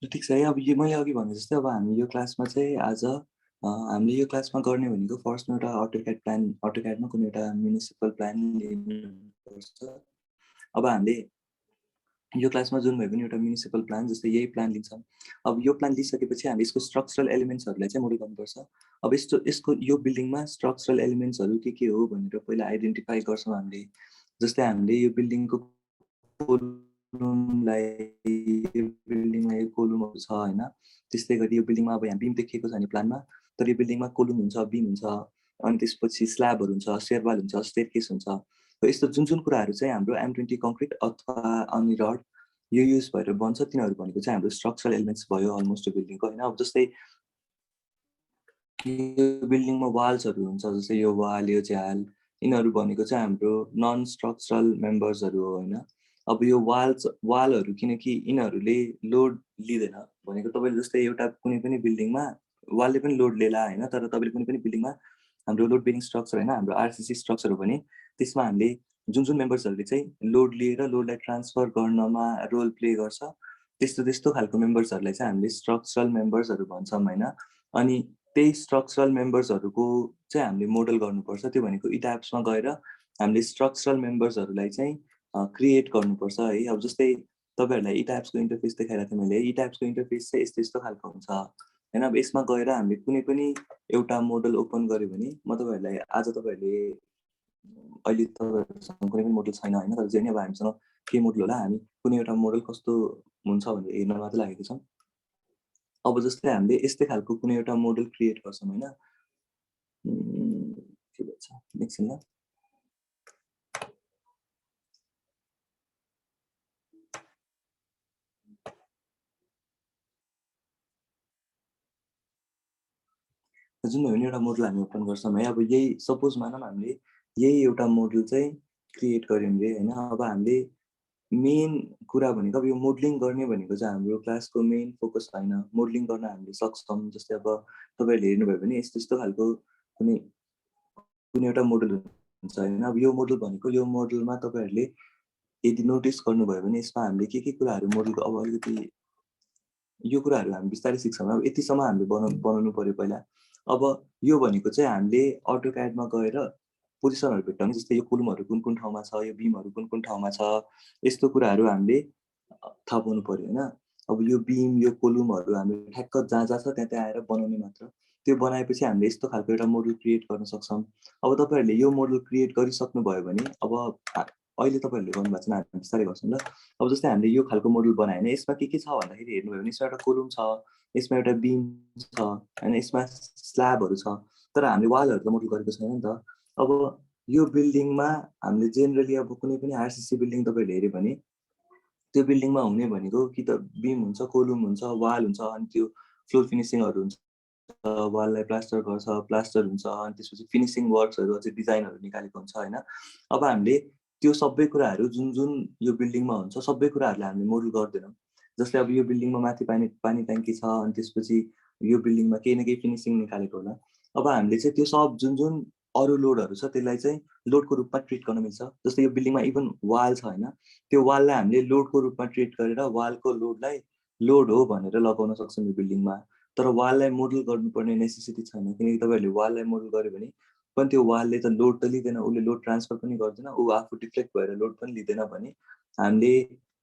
ठिक छ है। अब यो मैले अघि भने जस्तै अब हामी यो क्लासमा चाहिँ आज हामीले यो क्लासमा गर्ने भनेको फर्स्टमा एउटा अटोक्याडमा कुनै एउटा म्युनिसिपल प्लान लिनुपर्छ। अब हामीले यो क्लासमा जुन भए पनि एउटा म्युनिसिपल प्लान जस्तै यही प्लान लिन्छौँ। अब यो प्लान लिइसकेपछि हामीले यसको स्ट्रक्चरल एलिमेन्ट्सहरूलाई चाहिँ मोडल गर्नुपर्छ। अब यसको यो बिल्डिङमा स्ट्रक्चरल एलिमेन्ट्सहरू के हो भनेर पहिला आइडेन्टिफाई गर्छौँ हामीले। जस्तै हामीले यो बिल्डिङको कोलुमलाई यो बिल्डिङमा यो कोलुमहरू छ होइन। त्यस्तै गरी यो बिल्डिङमा अब यहाँ बिम देखिएको छ भने प्लानमा, तर यो बिल्डिङमा कोलुम हुन्छ, बिम हुन्छ, अनि त्यसपछि स्ल्याबहरू हुन्छ, सेयरवाल हुन्छ, स्टेयरकेस हुन्छ। यस्तो जुन जुन कुराहरू चाहिँ हाम्रो M20 कङ्क्रिट अथवा अनि रड यो युज भएर बन्छ तिनीहरू भनेको चाहिँ हाम्रो स्ट्रक्चरल एलिमेन्ट्स भयो अलमोस्ट यो बिल्डिङको होइन। अब जस्तै यो बिल्डिङमा वाल्सहरू हुन्छ, जस्तै यो वाल, यो झ्याल, यिनीहरू भनेको चाहिँ हाम्रो नन स्ट्रक्चरल मेम्बर्सहरू हो होइन। अब यो वालहरू किनकि यिनीहरूले लोड लिँदैन भनेको तपाईँले जस्तै एउटा कुनै पनि बिल्डिङमा वालले पनि लोड लिएला होइन, तर तपाईँले कुनै पनि बिल्डिङमा हाम्रो लोड बेरिङ स्ट्रक्चर होइन, हाम्रो आरसिसी स्ट्रक्चर हो भने त्यसमा हामीले जुन जुन मेम्बर्सहरूले चाहिँ लोड लिएर लोडलाई ट्रान्सफर गर्नमा रोल प्ले गर्छ त्यस्तो त्यस्तो खालको मेम्बर्सहरूलाई चाहिँ हामीले स्ट्रक्चरल मेम्बर्सहरू भन्छौँ होइन। अनि त्यही स्ट्रक्चरल मेम्बर्सहरूको चाहिँ हामीले मोडल गर्नुपर्छ। त्यो भनेको इटाप्समा गएर हामीले स्ट्रक्चरल मेम्बर्सहरूलाई चाहिँ क्रिएट गर्नुपर्छ है। अब जस्तै तपाईँहरूलाई इटाप्सको इन्टरफेस देखाइरहेको थिएँ मैले, इटाप्सको इन्टरफेस चाहिँ यस्तो यस्तो खालको हुन्छ होइन। अब यसमा गएर हामीले कुनै पनि एउटा मोडल ओपन गऱ्यो भने म तपाईँहरूलाई आज तपाईँहरूले अहिले तपाईँहरूसँग कुनै पनि मोडल छैन होइन, तर जे पनि अब हामीसँग के मोडल होला, हामी कुनै एउटा मोडल कस्तो हुन्छ भनेर हेर्न मात्रै लागेको छौँ। अब जस्तै हामीले यस्तै खालको कुनै एउटा मोडल क्रिएट गर्छौँ होइन। के भन्छ एकछिन ल। जुन भयो भने एउटा मोडल हामी ओपन गर्छौँ है। अब यही सपोज मानौँ हामीले यही एउटा मोडल चाहिँ क्रिएट गऱ्यौँ अरे होइन। अब हामीले मेन कुरा भनेको अब यो मोडलिङ गर्ने भनेको चाहिँ हाम्रो क्लासको मेन फोकस होइन। मोडलिङ गर्न हामीले सक्छौँ। जस्तै अब तपाईँहरूले हेर्नुभयो भने यस्तो यस्तो खालको कुनै एउटा मोडल हुन्छ होइन। अब यो मोडल भनेको यो मोडलमा तपाईँहरूले यदि नोटिस गर्नुभयो भने यसमा हामीले के कुराहरू मोडलको अब अलिकति यो कुराहरू हामी बिस्तारै सिक्छौँ। अब यतिसम्म हामीले बनाउनु पऱ्यो पहिला। अब यो भनेको चाहिँ हामीले अटोक्याडमा गएर पोजिसनहरू भेट्टाउने, जस्तै यो कोलुमहरू कुन कुन ठाउँमा छ, यो बिमहरू कुन कुन ठाउँमा छ, यस्तो कुराहरू हामीले थाहा पाउनु पऱ्यो होइन। अब यो बिम यो कोलुमहरू हामीले ठ्याक्क जहाँ जहाँ छ त्यहाँ आएर बनाउने मात्र। त्यो बनाएपछि हामीले यस्तो खालको एउटा मोडल क्रिएट गर्न सक्छौँ। अब तपाईँहरूले यो मोडल क्रिएट गरिसक्नुभयो भने अब अहिले तपाईँहरूले गर्नुभएको छैन, हामी बिस्तारै गर्छौँ ल। अब जस्तै हामीले यो खालको मोडल बनायो भने यसमा के छ भन्दाखेरि हेर्नुभयो भने यसमा एउटा कोलुम छ, यसमा एउटा बिम छ होइन, यसमा स्ल्याबहरू छ, तर हामीले वालहरू त मोडल गरेको छैन नि त। अब यो बिल्डिङमा हामीले जेनरली अब कुनै पनि आरसिसी बिल्डिङ तपाईँहरूले हेऱ्यो भने त्यो बिल्डिङमा हुने भनेको कि त बिम हुन्छ, कोलुम हुन्छ, वाल हुन्छ, अनि त्यो फ्लोर फिनिसिङहरू हुन्छ, वाललाई प्लास्टर गर्छ, प्लास्टर हुन्छ, अनि त्यसपछि फिनिसिङ वर्क्सहरू अझै डिजाइनहरू निकालेको हुन्छ होइन। अब हामीले त्यो सबै कुराहरू जुन जुन यो बिल्डिङमा हुन्छ सबै कुराहरूलाई हामीले मोडल गर्दैनौँ। जस्तै अब यो बिल्डिङमा माथि पानी ट्याङ्की छ, अनि त्यसपछि यो बिल्डिङमा केही न केही फिनिसिङ निकालेको होला। अब हामीले चाहिँ त्यो सब जुन जुन अरू लोडहरू छ त्यसलाई चाहिँ लोडको रूपमा ट्रिट गर्न मिल्छ। जस्तै यो बिल्डिङमा इभन वाल छ होइन, त्यो वाललाई हामीले लोडको रूपमा ट्रिट गरेर वालको लोडलाई लोड हो भनेर लगाउन सक्छौँ यो बिल्डिङमा। तर वाललाई मोडल गर्नुपर्ने नेसेसिटी छैन, किनकि तपाईँहरूले वाललाई मोडल गर्यो भने पनि त्यो वालले त लोड त लिँदैन, उसले लोड ट्रान्सफर पनि गर्दैन, ऊ आफू डिफ्लेक्ट भएर लोड पनि लिँदैन भने हामीले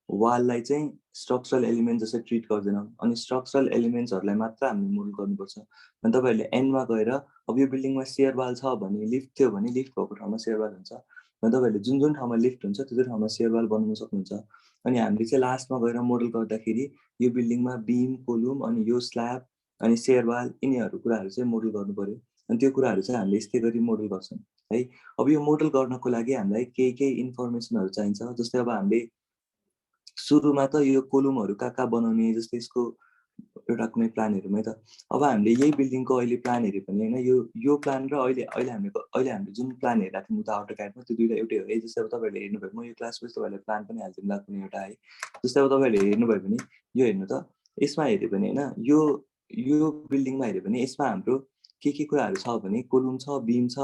वाललाई चाहिँ स्ट्रक्चरल एलिमेन्ट जस्तै ट्रिट गर्दैनौँ। अनि स्ट्रक्चरल एलिमेन्ट्सहरूलाई मात्र हामीले मोडल गर्नुपर्छ। अनि तपाईँहरूले एन्डमा गएर अब यो बिल्डिङमा सेयर वाल छ भने लिफ्ट थियो भने लिफ्ट भएको ठाउँमा सेयर वाल हुन्छ, अनि तपाईँहरूले जुन जुन ठाउँमा लिफ्ट हुन्छ त्यो ठाउँमा सेयर वाल बनाउन सक्नुहुन्छ। अनि हामीले चाहिँ लास्टमा गएर मोडल गर्दाखेरि यो बिल्डिङमा बिम कोलुम अनि यो स्ल्याब अनि सेयर वाल यिनीहरू कुराहरू चाहिँ मोडल गर्नु पऱ्यो। अनि त्यो कुराहरू चाहिँ हामीले यस्तै गरी मोडल गर्छौँ है। अब यो मोडल गर्नको लागि हामीलाई केही केही इन्फर्मेसनहरू चाहिन्छ। जस्तै अब हामीले सुरुमा त यो कोलुमहरू कहाँ बनाउने, जस्तै यसको एउटा कुनै प्लान हेरौँ है त। अब हामीले यही बिल्डिङको अहिले प्लान हेऱ्यो भने होइन, यो प्लान र अहिले हामीले जुन प्लान हेरेको थियौँ उता अटोक्याडमा त्यो दुइटा एउटै हो है। जस्तै अब तपाईँहरूले हेर्नुभयो, म यो क्लासपछि तपाईँहरूले प्लान पनि हालिदिउँला कुनै एउटा है। जस्तै अब तपाईँहरूले हेर्नुभयो भने यो हेर्नु त, यसमा हेऱ्यो भने होइन यो बिल्डिङमा हेऱ्यो भने यसमा हाम्रो के कुराहरू छ भने कोलुम छ, बिम छ,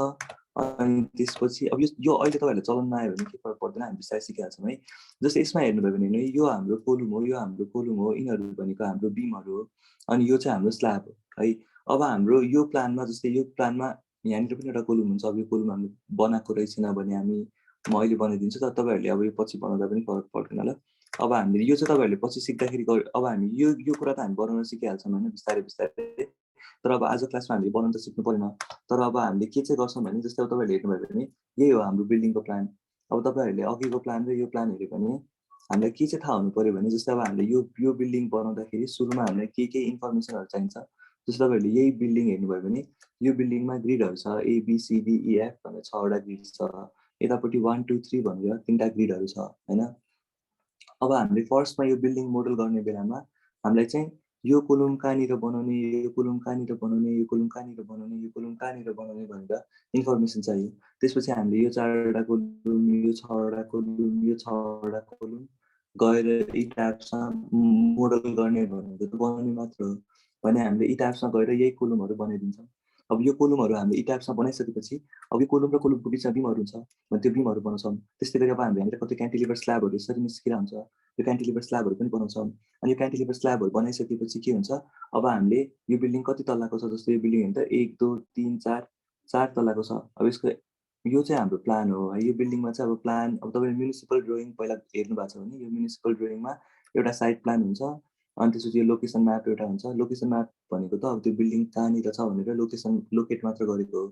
अनि त्यसपछि अब यो अहिले तपाईँहरूले चलाउन आयो भने के फरक पर्दैन, हामी बिस्तारै सिकिहाल्छौँ है। जस्तै यसमा हेर्नुभयो भने यो हाम्रो कोलुम हो, यो हाम्रो कोलुम हो, यिनीहरू भनेको हाम्रो बिमहरू हो, अनि यो चाहिँ हाम्रो स्ल्याब हो है। अब हाम्रो यो प्लानमा जस्तै यो प्लानमा यहाँनिर पनि एउटा कोलुम हुन्छ। अब यो कोलुम हामीले बनाएको रहेछौँ भने म अहिले बनाइदिन्छु, तर तपाईँहरूले अब यो पछि बनाउँदा पनि फरक पर्दैन ल। अब हामीले यो चाहिँ तपाईँहरूले पछि सिक्दाखेरि अब हामी यो कुरा त हामी बनाउन सिकिहाल्छौँ होइन बिस्तारै बिस्तारै। तर अब आज क्लासमा हामीले बनाउन त सिक्नु परेन। तर अब हामीले के चाहिँ गर्छौँ भने जस्तै अब तपाईँहरूले हेर्नुभयो भने यही हो हाम्रो बिल्डिङको प्लान। अब तपाईँहरूले अघिको प्लान र यो प्लान हेऱ्यो भने हामीलाई के चाहिँ थाहा हुनु पऱ्यो भने जस्तै अब हामीले यो बिल्डिङ बनाउँदाखेरि सुरुमा हामीलाई के इन्फर्मेसनहरू चाहिन्छ। जस्तो तपाईँहरूले यही बिल्डिङ हेर्नुभयो भने यो बिल्डिङमा ग्रिडहरू छ ABCDEF भनेर 6वटा ग्रिड छ। यतापट्टि 1 2 3 भनेर 3टा ग्रिडहरू छ होइन। अब हामीले फर्स्टमा यो बिल्डिङ मोडल गर्ने बेलामा हामीलाई चाहिँ यो कोलुम कहाँनिर बनाउने, यो कोलुम कहाँनिर बनाउने, यो कोलुम कहाँनिर बनाउने, यो कोलुम कहाँनिर बनाउने भनेर इन्फर्मेसन चाहियो। त्यसपछि हामीले यो 4वटा कोलुम, यो 6वटा कोलुम, यो 6वटा कोलुम गएर यी टाइप्समा मोडल गर्ने भनेको त बनाउने मात्र हो भने हामीले यी टाइप्समा गएर यही कोलुमहरू बनाइदिन्छौँ। अब यो कोलुमहरू हामीले यी टाइप्समा बनाइसकेपछि अब यो कोलुम र कोलुमको बिचमा बिमहरू हुन्छ भने त्यो बिमहरू बनाउँछौँ। त्यस्तै गरी अब हामीले कति क्यान्टिलिभर स्ल्याबहरू यसरी निस्किरहेको हुन्छ, यो क्यान्टिलिभर स्ल्याबहरू पनि बनाउँछौँ। अनि यो क्यान्टिलिभर स्ल्याबहरू बनाइसकेपछि के हुन्छ, अब हामीले यो बिल्डिङ कति तल्लाको छ, जस्तो यो बिल्डिङ हेर्नु त 1 2 3 4 तल्लाको छ। अब यसको यो चाहिँ हाम्रो प्लान हो है। यो बिल्डिङमा चाहिँ अब प्लान अब तपाईँले म्युनिसिपल ड्रइङ पहिला हेर्नु भएको छ भने यो म्युनिसिपल ड्रइङमा एउटा साइड प्लान हुन्छ, अनि त्यसपछि यो लोकेसन म्याप एउटा हुन्छ। लोकेसन म्याप भनेको त अब त्यो बिल्डिङ कहाँनिर छ भनेर लोकेट मात्र गरेको हो।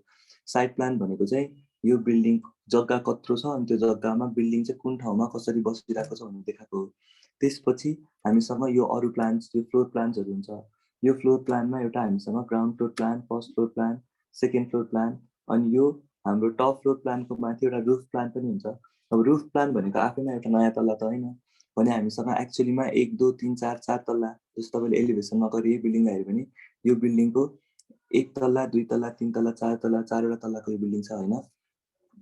साइड प्लान भनेको चाहिँ यो बिल्डिङ जग्गा कत्रो छ अनि त्यो जग्गामा बिल्डिङ चाहिँ कुन ठाउँमा कसरी बसिरहेको छ भनेर देखाएको हो। त्यसपछि हामीसँग यो अरू प्लान्स, यो फ्लोर प्लान्सहरू हुन्छ। यो फ्लोर प्लानमा एउटा हामीसँग ground floor plan, first floor plan, second floor plan, अनि यो हाम्रो टप फ्लोर प्लानको माथि एउटा रुफ प्लान पनि हुन्छ। अब रुफ प्लान भनेको आफैमा एउटा नयाँ तल्ला त होइन भने हामीसँग एक्चुअलीमा 1 2 3 4 तल्ला, जस्तो तपाईँले एलिभेसनमा गरी बिल्डिङलाई हेऱ्यो भने यो बिल्डिङको 1 तल्ला 2 तल्ला 3 तल्ला 4 तल्ला 4वटा तल्लाको यो बिल्डिङ छ होइन।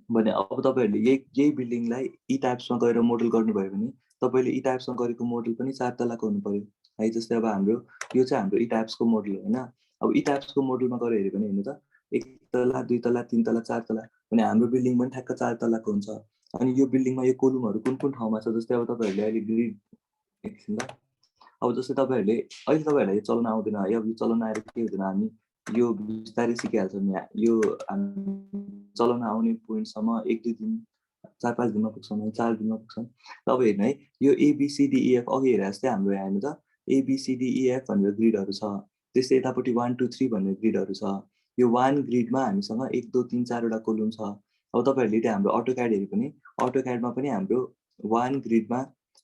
भने अब तपाईँहरूले यही बिल्डिङलाई यी टाइप्समा गएर मोडल गर्नुभयो भने तपाईँले यी टाइप्समा गरेको मोडल पनि 4 तल्लाको हुनु पऱ्यो है। जस्तै अब हाम्रो यो चाहिँ हाम्रो यी टाइप्सको मोडल होइन। अब यी टाइप्सको मोडलमा गएर हेऱ्यो भने हेर्नु त 1 तल्ला 2 तल्ला 3 तल्ला 4 तल्ला भने हाम्रो बिल्डिङ पनि ठ्याक्क 4 तल्लाको हुन्छ। अनि यो बिल्डिङमा यो कोलुमहरू कुन कुन ठाउँमा छ, जस्तै अब तपाईँहरूले अहिले ग्रिड एकछिन ल। अब जस्तै तपाईँहरूले अहिले तपाईँहरूलाई यो चलाउन आउँदैन है। अब यो चलाउन आएर के हुँदैन, हामी यो बिस्तारै सिकिहाल्छौँ। यहाँ यो चलाउन आउने पोइन्टसम्म 1 2 दिन 4 5 दिनमा पुग्छौँ, 4 दिनमा पुग्छौँ। अब हेर्नु है यो ABCDEF अघि हेरे जस्तै हाम्रो यहाँ हेर्नु त ABCDEF भनेर ग्रिडहरू छ। त्यस्तै यतापट्टि 1 2 3 भनेर ग्रिडहरू छ। यो 1 ग्रिडमा हामीसँग 1 2 3 4वटा कोलुम छ। अब तपाईँहरूले त्यहाँ हाम्रो अटोक्याड हेऱ्यो भने अटोक्याडमा पनि हाम्रो 1 ग्रिडमा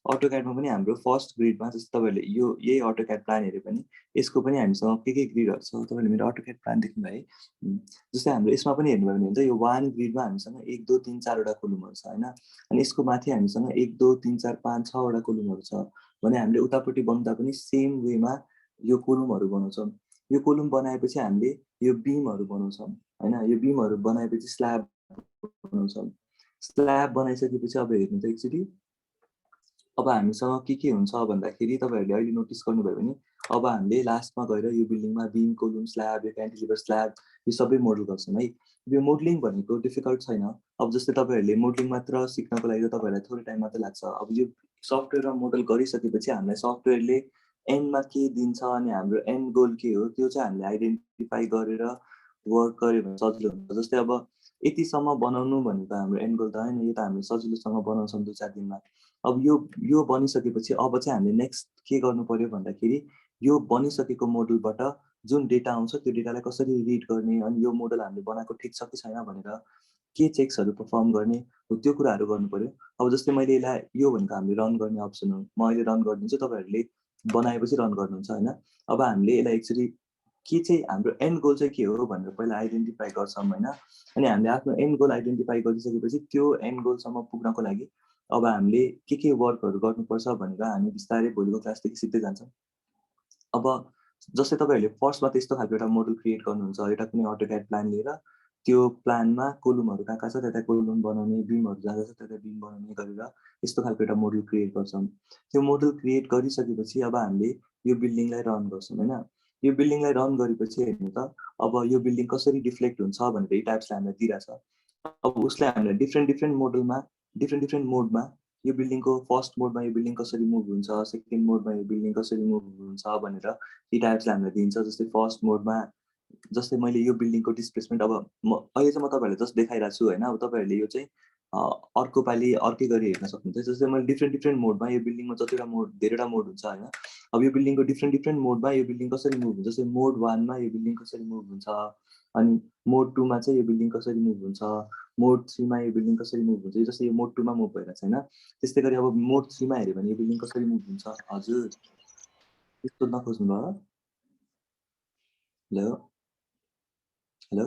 अटोक्याडमा पनि हाम्रो फर्स्ट ग्रिडमा जस्तो तपाईँहरूले यही अटोक्याड प्लान हेऱ्यो भने यसको पनि हामीसँग के ग्रिडहरू छ। तपाईँले मेरो अटोक्याड प्लान देख्नुभयो है। जस्तै हाम्रो यसमा पनि हेर्नुभयो भने हुन्छ यो 1 ग्रिडमा हामीसँग 1 2 3 4वटा कोलुमहरू छ होइन। अनि यसको माथि हामीसँग 1 2 3 4 5 6वटा कोलुमहरू छ भने हामीले उतापट्टि बनाउँदा पनि सेम वेमा यो कोलुमहरू बनाउँछौँ। यो कोलुम बनाएपछि हामीले यो बिमहरू बनाउँछौँ होइन। यो बिमहरू बनाएपछि स्ल्याब बनाउँछौँ। स्ल्याब बनाइसकेपछि अब हेर्नु त एकचोटि अब हामीसँग के हुन्छ भन्दाखेरि तपाईँहरूले अहिले नोटिस गर्नुभयो भने अब हामीले लास्टमा गएर यो बिल्डिङमा बिम, कोलुम, स्ल्याब, यो क्यान्टिलिभर स्ल्याब यो सबै मोडल गर्छौँ है। यो मोडलिङ भनेको डिफिकल्ट छैन। अब जस्तै तपाईँहरूले मोडलिङ मात्र सिक्नको लागि त तपाईँहरूलाई थोरै टाइम मात्रै लाग्छ। अब यो सफ्टवेयरमा मोडल गरिसकेपछि हामीलाई सफ्टवेयरले एन्डमा के दिन्छ अनि हाम्रो एन्ड गोल के हो त्यो चाहिँ हामीले आइडेन्टिफाई गरेर वर्क गऱ्यो भने सजिलो हुन्छ। जस्तै अब यतिसम्म बनाउनु भनेको हाम्रो एन्ड गोल त होइन, यो त हामीले सजिलोसँग बनाउँछौँ 2 4 दिनमा। अब यो बनिसकेपछि अब चाहिँ हामीले नेक्स्ट के गर्नु पर्यो भन्दाखेरि यो बनिसकेको मोडलबाट जुन डेटा आउँछ त्यो डेटालाई कसरी रिड गर्ने, अनि यो मोडल हामीले बनाएको ठिक छ कि छैन भनेर के चेक्सहरू पर्फर्म गर्ने हो त्यो कुराहरू गर्नु पर्यो। अब जस्तै मैले यसलाई यो भनेको हामीले रन गर्ने अप्सन हो। म अहिले रन गरिदिन्छु, तपाईँहरूले बनाएपछि रन गर्नुहुन्छ होइन। अब हामीले यसलाई एक्चुअली के चाहिँ हाम्रो एन्ड गोल चाहिँ के हो भनेर पहिला आइडेन्टिफाई गर्छौँ होइन। अनि हामीले आफ्नो एन्ड गोल आइडेन्टिफाई गरिसकेपछि त्यो एन्ड गोलसम्म पुग्नको लागि अब हामीले के वर्कहरू गर्नुपर्छ भनेर हामी बिस्तारै भोलिको क्लासदेखि सिक्दै जान्छौँ। अब जस्तै तपाईँहरूले फर्स्टमा त्यस्तो खालको एउटा मोडल क्रिएट गर्नुहुन्छ, एउटा कुनै अटोक्याड प्लान लिएर त्यो प्लानमा कोलुमहरू कहाँ कहाँ छ त्यता कोलुम बनाउने, बिमहरू जहाँ जहाँ छ त्यता बिम बनाउने गरेर यस्तो खालको एउटा मोडल क्रिएट गर्छौँ। त्यो मोडल क्रिएट गरिसकेपछि अब हामीले यो बिल्डिङलाई रन गर्छौँ होइन। यो बिल्डिङलाई रन गरेपछि हेर्नु त अब यो बिल्डिङ कसरी डिफ्लेक्ट हुन्छ भनेर यी टाइप्सले हामीलाई दिइरहेछ। अब उसलाई हामीले डिफ्रेन्ट मोडमा यो बिल्डिङको फर्स्ट मोडमा यो बिल्डिङ कसरी मुभ हुन्छ, सेकेन्ड मोडमा यो बिल्डिङ कसरी मुभ हुन्छ भनेर यी टाइप्सले हामीलाई दिन्छ। जस्तै फर्स्ट मोडमा जस्तै मैले यो बिल्डिङको डिस्प्लेसमेन्ट अब अहिले चाहिँ म तपाईँहरूलाई जस्ट देखाइरहेको छु होइन। अब तपाईँहरूले यो चाहिँ अर्को पालि अर्कै गरी हेर्न सक्नुहुन्छ। जस्तै मैले डिफ्रेन्ट मोडमा यो बिल्डिङमा जतिवटा मोड धेरैवटा मोड हुन्छ होइन। अब यो बिल्डिङको डिफ्रेन्ट मोडमा यो बिल्डिङ कसरी मुभ हुन्छ, जस्तै मोड 1 मा यो बिल्डिङ कसरी मुभ हुन्छ, अनि मोड 2 मा चाहिँ यो बिल्डिङ कसरी मुभ हुन्छ, मोड 3 मा यो बिल्डिङ कसरी मुभ हुन्छ। जस्तै यो मोड 2 मा मुभ भइरहेको छ होइन। त्यस्तै गरी अब मोड 3 मा हेऱ्यो भने यो बिल्डिङ कसरी मुभ हुन्छ। हजुर त्यस्तो नखोज्नुभयो? हेलो हेलो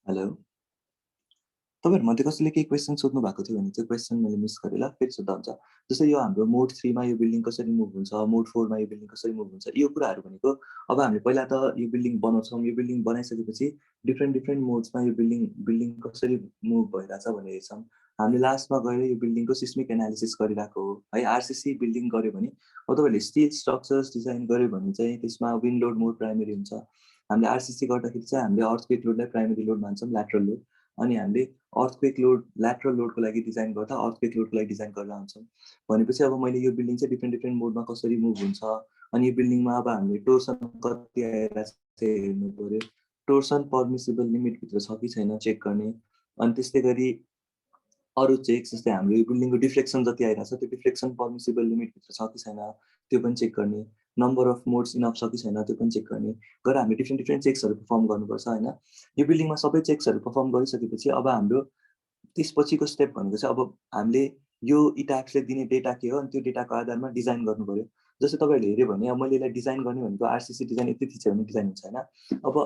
हेलो तपाईँहरूमध्ये कसैले केही क्वेसन सोध्नु भएको थियो भने त्यो क्वेसन मैले मिस गरेँ ल, फेरि सोध्दा हुन्छ। जस्तै यो हाम्रो मोड 3 मा यो बिल्डिङ कसरी मुभ हुन्छ, मोड 4 मा यो बिल्डिङ कसरी मुभ हुन्छ, यो कुराहरू भनेको अब हामीले पहिला त यो बिल्डिङ बनाउँछौँ। यो बिल्डिङ बनाइसकेपछि डिफ्रेन्ट मोड्समा यो बिल्डिङ कसरी मुभ भइरहेछ भनेर हेर्छौँ। हामीले लास्टमा गएर यो बिल्डिङको सिस्मिक एनालिसिस गरिरहेको हो है। आरसिसी बिल्डिङ गऱ्यो भने अब तपाईँहरूले स्टिल स्ट्रक्चर्स डिजाइन गऱ्यो भने चाहिँ त्यसमा विन्ड लोड मोड प्राइमेरी हुन्छ। हामीले आरसिसी गर्दाखेरि चाहिँ हामीले अर्थक्वेक लोडलाई प्राइमेरी लोड मान्छौँ, ल्याटरल लोड। अनि हामीले अर्थक्वेक लोड ल्याटरल लोडको लागि डिजाइन गर्दा अर्थक्वेक लोडको लागि डिजाइन गरेर आउँछौँ। भनेपछि अब मैले यो बिल्डिङ चाहिँ डिफ्रेन्ट मोडमा कसरी मुभ हुन्छ, अनि यो बिल्डिङमा अब हामीले टोर्सन कति आएर हेर्नु पऱ्यो, टोर्सन पर्मिसिबल लिमिटभित्र छ कि छैन चेक गर्ने। अनि त्यस्तै गरी अरू चेक जस्तै हाम्रो यो बिल्डिङको डिफ्लेक्सन जति आइरहेको छ त्यो डिफ्लेक्सन पर्मिसिबल लिमिटभित्र छ कि छैन त्यो पनि चेक गर्ने। नम्बर अफ मोड्स इनफ छ कि छैन त्यो पनि चेक गर्ने गरेर हामीले डिफ्रेन्ट चेक्सहरू पर्फर्म गर्नुपर्छ होइन। यो बिल्डिङमा सबै चेक्सहरू पर्फर्म गरिसकेपछि अब हाम्रो त्यसपछिको स्टेप भनेको चाहिँ अब हामीले यो इटाप्सले दिने डेटा के हो, अनि त्यो डेटाको आधारमा डिजाइन गर्नु पऱ्यो। जस्तै तपाईँहरूले हेऱ्यो भने अब मैले यसलाई डिजाइन गर्ने भनेको आरसिसी डिजाइन यति थिच्यो भने डिजाइन हुन्छ होइन। अब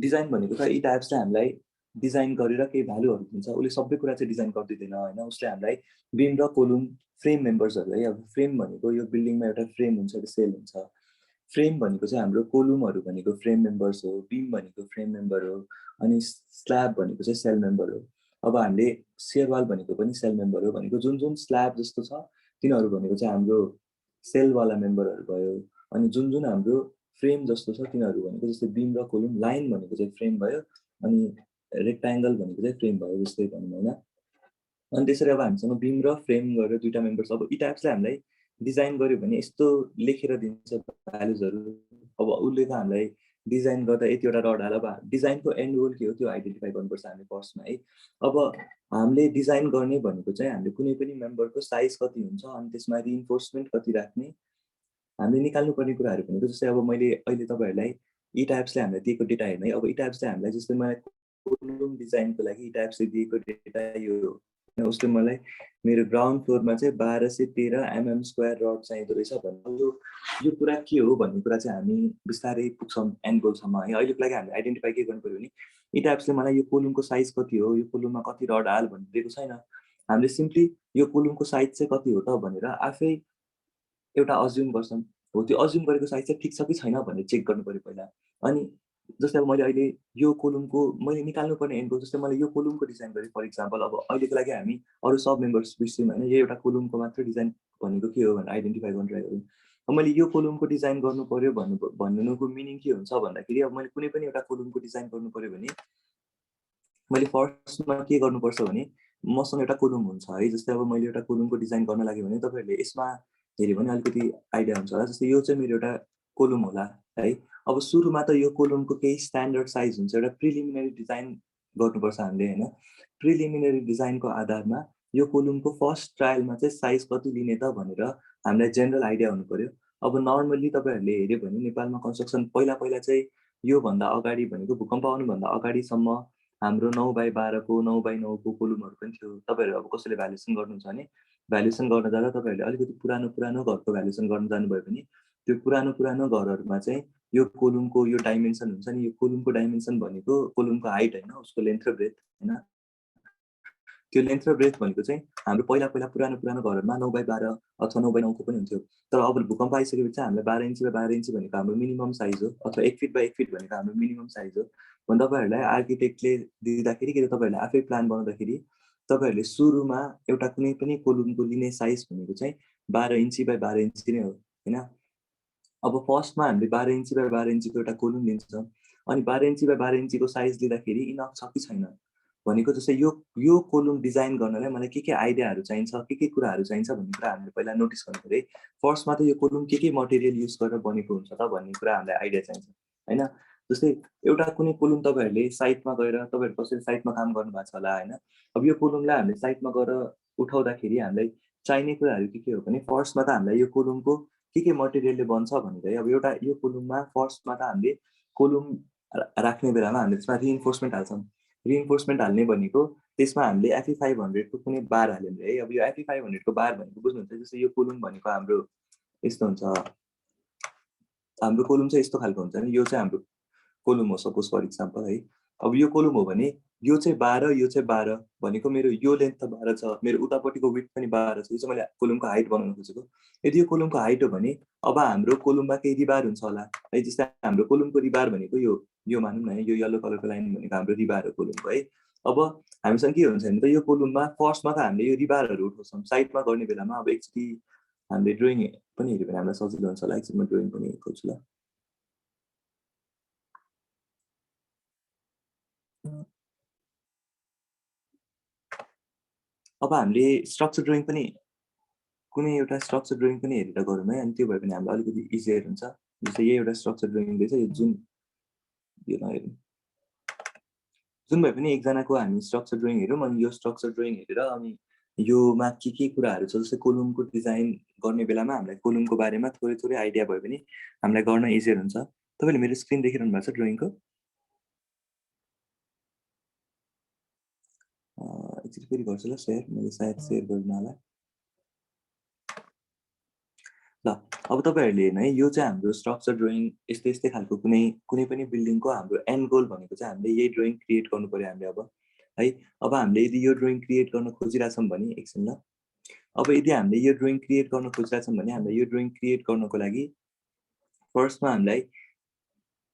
डिजाइन भनेको त इटाप्सले हामीलाई डिजाइन गरेर केही भ्यालुहरू दिन्छ, उसले सबै कुरा चाहिँ डिजाइन गरिदिँदैन होइन। उसले हामीलाई बिम र कोलुम फ्रेम मेम्बर्सहरू है। अब फ्रेम भनेको यो बिल्डिङमा एउटा फ्रेम हुन्छ, एउटा सेल हुन्छ। फ्रेम भनेको चाहिँ हाम्रो कोलुमहरू भनेको फ्रेम मेम्बर्स हो, बिम भनेको फ्रेम मेम्बर हो, अनि स्ल्याब भनेको चाहिँ सेल मेम्बर हो। अब हामीले सेयरवाल भनेको पनि सेल मेम्बर हो। भनेको जुन स्ल्याब जस्तो छ तिनीहरू भनेको चाहिँ हाम्रो सेलवाला मेम्बरहरू भयो। अनि जुन हाम्रो फ्रेम जस्तो छ तिनीहरू भनेको जस्तै बिम र कोलुम, लाइन भनेको चाहिँ फ्रेम भयो, अनि रेक्ट्याङ्गल भनेको चाहिँ फ्रेम भयो जस्तै भनौँ होइन। अनि त्यसरी अब हामीसँग बिम र फ्रेम गरेर दुईवटा मेम्बर्स। अब यी टाइप्सले हामीलाई डिजाइन गर्यो भने यस्तो लेखेर दिन्छ भ्यालुजहरू। अब उसले त हामीलाई डिजाइन गर्दा यतिवटा रड हाल। अब डिजाइनको एन्ड गोल के हो त्यो आइडेन्टिफाई गर्नुपर्छ हामीले फर्स्टमा है। अब हामीले डिजाइन गर्ने भनेको चाहिँ हामीले कुनै पनि मेम्बरको साइज कति हुन्छ, अनि त्यसमा रिइन्फोर्समेन्ट कति राख्ने हामीले निकाल्नुपर्ने कुराहरू भनेको जस्तै अब मैले अहिले तपाईँहरूलाई यी टाइप्सले हामीलाई दिएको डेटा हेर्ने। अब यी टाइप्सले हामीलाई जस्तै मलाई कोलुम डिजाइनको लागि यी टाइप्सले दिएको डेटा यो हो। उसले मलाई मेरो ग्राउन्ड फ्लोरमा चाहिँ 1213 mm² रड चाहिँदो रहेछ भन्नु। यो कुरा के हो भन्ने कुरा चाहिँ हामी बिस्तारै पुग्छौँ एन्ड गोलसम्म है। अहिलेको लागि हामीले आइडेन्टिफाई के गर्नु पऱ्यो भने यी टाइप्सले मलाई यो कोलुमको साइज कति हो, यो कोलुममा कति रड हाल भन्ने दिएको छैन। हामीले सिम्पली यो कोलुमको साइज चाहिँ कति हो त भनेर आफै एउटा अज्युम गर्छौँ। हो त्यो अज्युम गरेको साइज चाहिँ ठिक छ कि छैन भनेर चेक गर्नु पऱ्यो पहिला। अनि जस्तै अब मैले अहिले यो कोलुमको मैले निकाल्नुपर्ने एन्ड गोल, जस्तै मैले यो कोलुमको डिजाइन गरेँ फर इक्जाम्पल। अब अहिलेको लागि हामी अरू सब मेम्बर्स बिर्स्यौँ होइन। यो एउटा कोलुमको मात्र डिजाइन भनेको के हो भनेर आइडेन्टिफाई गर्नु ट्राई गरौँ। अब मैले यो कोलुमको डिजाइन गर्नु पऱ्यो भन्नुको मिनिङ के हुन्छ भन्दाखेरि अब मैले कुनै पनि एउटा कोलुमको डिजाइन गर्नु पऱ्यो भने मैले फर्स्टमा के गर्नुपर्छ भने मसँग एउटा कोलुम हुन्छ है। जस्तै अब मैले एउटा कोलुमको डिजाइन गर्न लाग्यो भने तपाईँहरूले यसमा हेऱ्यो भने अलिकति आइडिया हुन्छ होला। जस्तै यो चाहिँ मेरो एउटा कोलुम होला है। अब सुरुमा त यो कोलुमको केही स्ट्यान्डर्ड साइज हुन्छ, एउटा प्रिलिमिनरी डिजाइन गर्नुपर्छ हामीले होइन। प्रिलिमिनरी डिजाइनको आधारमा यो कोलुमको फर्स्ट ट्रायलमा चाहिँ साइज कति लिने त भनेर हामीलाई जेनरल आइडिया हुनु पऱ्यो। अब नर्मल्ली तपाईँहरूले हेऱ्यो भने नेपालमा कन्स्ट्रक्सन पहिला चाहिँ योभन्दा अगाडि भनेको भूकम्प आउनुभन्दा अगाडिसम्म हाम्रो 9x12 को 9x9 को कोलुमहरू पनि थियो। तपाईँहरू अब कसैले भ्यालुएसन गर्नुहुन्छ भने भ्यालुएसन गर्न जाँदा तपाईँहरूले अलिकति पुरानो घरको भ्यालुएसन गर्न जानुभयो भने त्यो पुरानो घरहरूमा चाहिँ यो कोलुमको यो डाइमेन्सन हुन्छ नि। यो कोलुमको डाइमेन्सन भनेको कोलुमको हाइट होइन, उसको लेन्थ र ब्रेथ होइन। त्यो लेन्थ र ब्रेथ भनेको चाहिँ हाम्रो पहिला पुरानो घरहरूमा 9x12 अथवा 9x9 को पनि हुन्थ्यो। तर अब भूकम्प आइसकेपछि चाहिँ हामीलाई 12 इन्च बाई 12 इन्च भनेको हाम्रो मिनिमम साइज हो, अथवा 1 फिट बाई 1 फिट भनेको हाम्रो मिनिमम साइज हो। भने तपाईँहरूलाई आर्किटेक्टले दिँदाखेरि कि तपाईँहरूले आफै प्लान बनाउँदाखेरि तपाईँहरूले सुरुमा एउटा कुनै पनि कोलुमको लिने साइज भनेको चाहिँ 12 इन्ची बाई 12 इन्ची नै हो होइन। अब फर्स्टमा हामीले 12 इन्ची बाई 12 इन्चीको एउटा कोलुम लिन्छौँ। अनि 12 इन्ची बाई 12 इन्चीको साइज लिँदाखेरि इनफ छ कि छैन भनेको जस्तै यो कोलुम डिजाइन गर्नलाई मलाई के आइडियाहरू चाहिन्छ, के कुराहरू चाहिन्छ भन्ने कुरा हामीले पहिला नोटिस गर्नु पऱ्यो। फर्स्टमा त यो कोलुम के मटेरियल युज गरेर बनेको हुन्छ त भन्ने कुरा हामीलाई आइडिया चाहिन्छ होइन। जस्तै एउटा कुनै कोलुम तपाईँहरूले साइटमा गएर तपाईँहरू कसरी साइटमा काम गर्नुभएको छ होला होइन। अब यो कोलुमलाई हामीले साइटमा गएर उठाउँदाखेरि हामीलाई चाहिने कुराहरू के हो भने फर्स्टमा त हामीलाई यो कोलुमको के मटेरियलले बन्छ भनेर अब एउटा यो कोलुममा फर्स्टमा त हामीले कोलुम राख्ने बेलामा हामीले त्यसमा रिइन्फोर्समेन्ट हाल्छौँ। रिइन्फोर्समेन्ट हाल्ने भनेको त्यसमा हामीले एफई 500 को कुनै बार हाल्यौँ है। अब यो एफई 500 को बार भनेको बुझ्नुहुन्छ, जस्तै यो कोलुम भनेको हाम्रो यस्तो हुन्छ, हाम्रो कोलुम चाहिँ यस्तो खालको हुन्छ नि, यो चाहिँ हाम्रो कोलुम हो सपोज फर इक्जाम्पल है। अब यो कोलुम हो भने यो चाहिँ 12, यो चाहिँ 12 भनेको मेरो यो लेन्थ त 12 छ, मेरो उतापट्टिको विड्थ पनि 12 छ। यो चाहिँ मैले कोलुमको हाइट बनाउन खोजेको। यदि यो कोलुमको हाइट हो भने अब हाम्रो कोलुममा केही रिबार हुन्छ होला है। जस्तै हाम्रो कोलुमको रिबार भनेको यो मानौँ न, यो येलो कलरको लाइन भनेको हाम्रो रिबार हो कोलुमको है। अब हामीसँग के हुन्छ भने त यो कोलुममा फर्स्टमा त हामीले यो रिबारहरू उठाउँछौँ साइडमा गर्ने बेलामा। अब एकचोटि हामीले ड्रइङ पनि हेऱ्यो भने हामीलाई सजिलो हुन्छ होला। एकचोटि म ड्रइङ पनि खोज्छु ल। अब हामीले स्ट्रक्चर ड्रइङ पनि कुनै एउटा स्ट्रक्चर ड्रइङ पनि हेरेर गरौँ है। अनि त्यो भयो भने हामीलाई अलिकति इजियर हुन्छ। जस्तै यही एउटा स्ट्रक्चर ड्रइङ रहेछ, यो जुन भए पनि एकजनाको हामी स्ट्रक्चर ड्रइङ हेरौँ। अनि यो स्ट्रक्चर ड्रइङ हेरेर अनि योमा के कुराहरू छ, जस्तै कोलुमको डिजाइन गर्ने बेलामा हामीलाई कोलुमको बारेमा थोरै आइडिया भयो भने हामीलाई गर्न इजियर हुन्छ। तपाईँले मेरो स्क्रिन देखिरहनु भएको छ ड्रइङको? एकचोटि फेरि गर्छु ल सेयर, मैले सायद सेयर गर्नु होला ल। अब तपाईँहरूले हेर्नु है, यो चाहिँ हाम्रो स्ट्रक्चर ड्रइङ यस्तै खालको कुनै पनि बिल्डिङको हाम्रो एन्ड गोल भनेको चाहिँ हामीले यही ड्रइङ क्रिएट गर्नु पऱ्यो हामीले अब है। अब हामीले यदि यो ड्रइङ क्रिएट गर्न खोजिरहेछौँ भने एकछिन ल। अब यदि हामीले यो ड्रइङ क्रिएट गर्न खोजिरहेछौँ भने हामीलाई यो ड्रइङ क्रिएट गर्नको लागि फर्स्टमा हामीलाई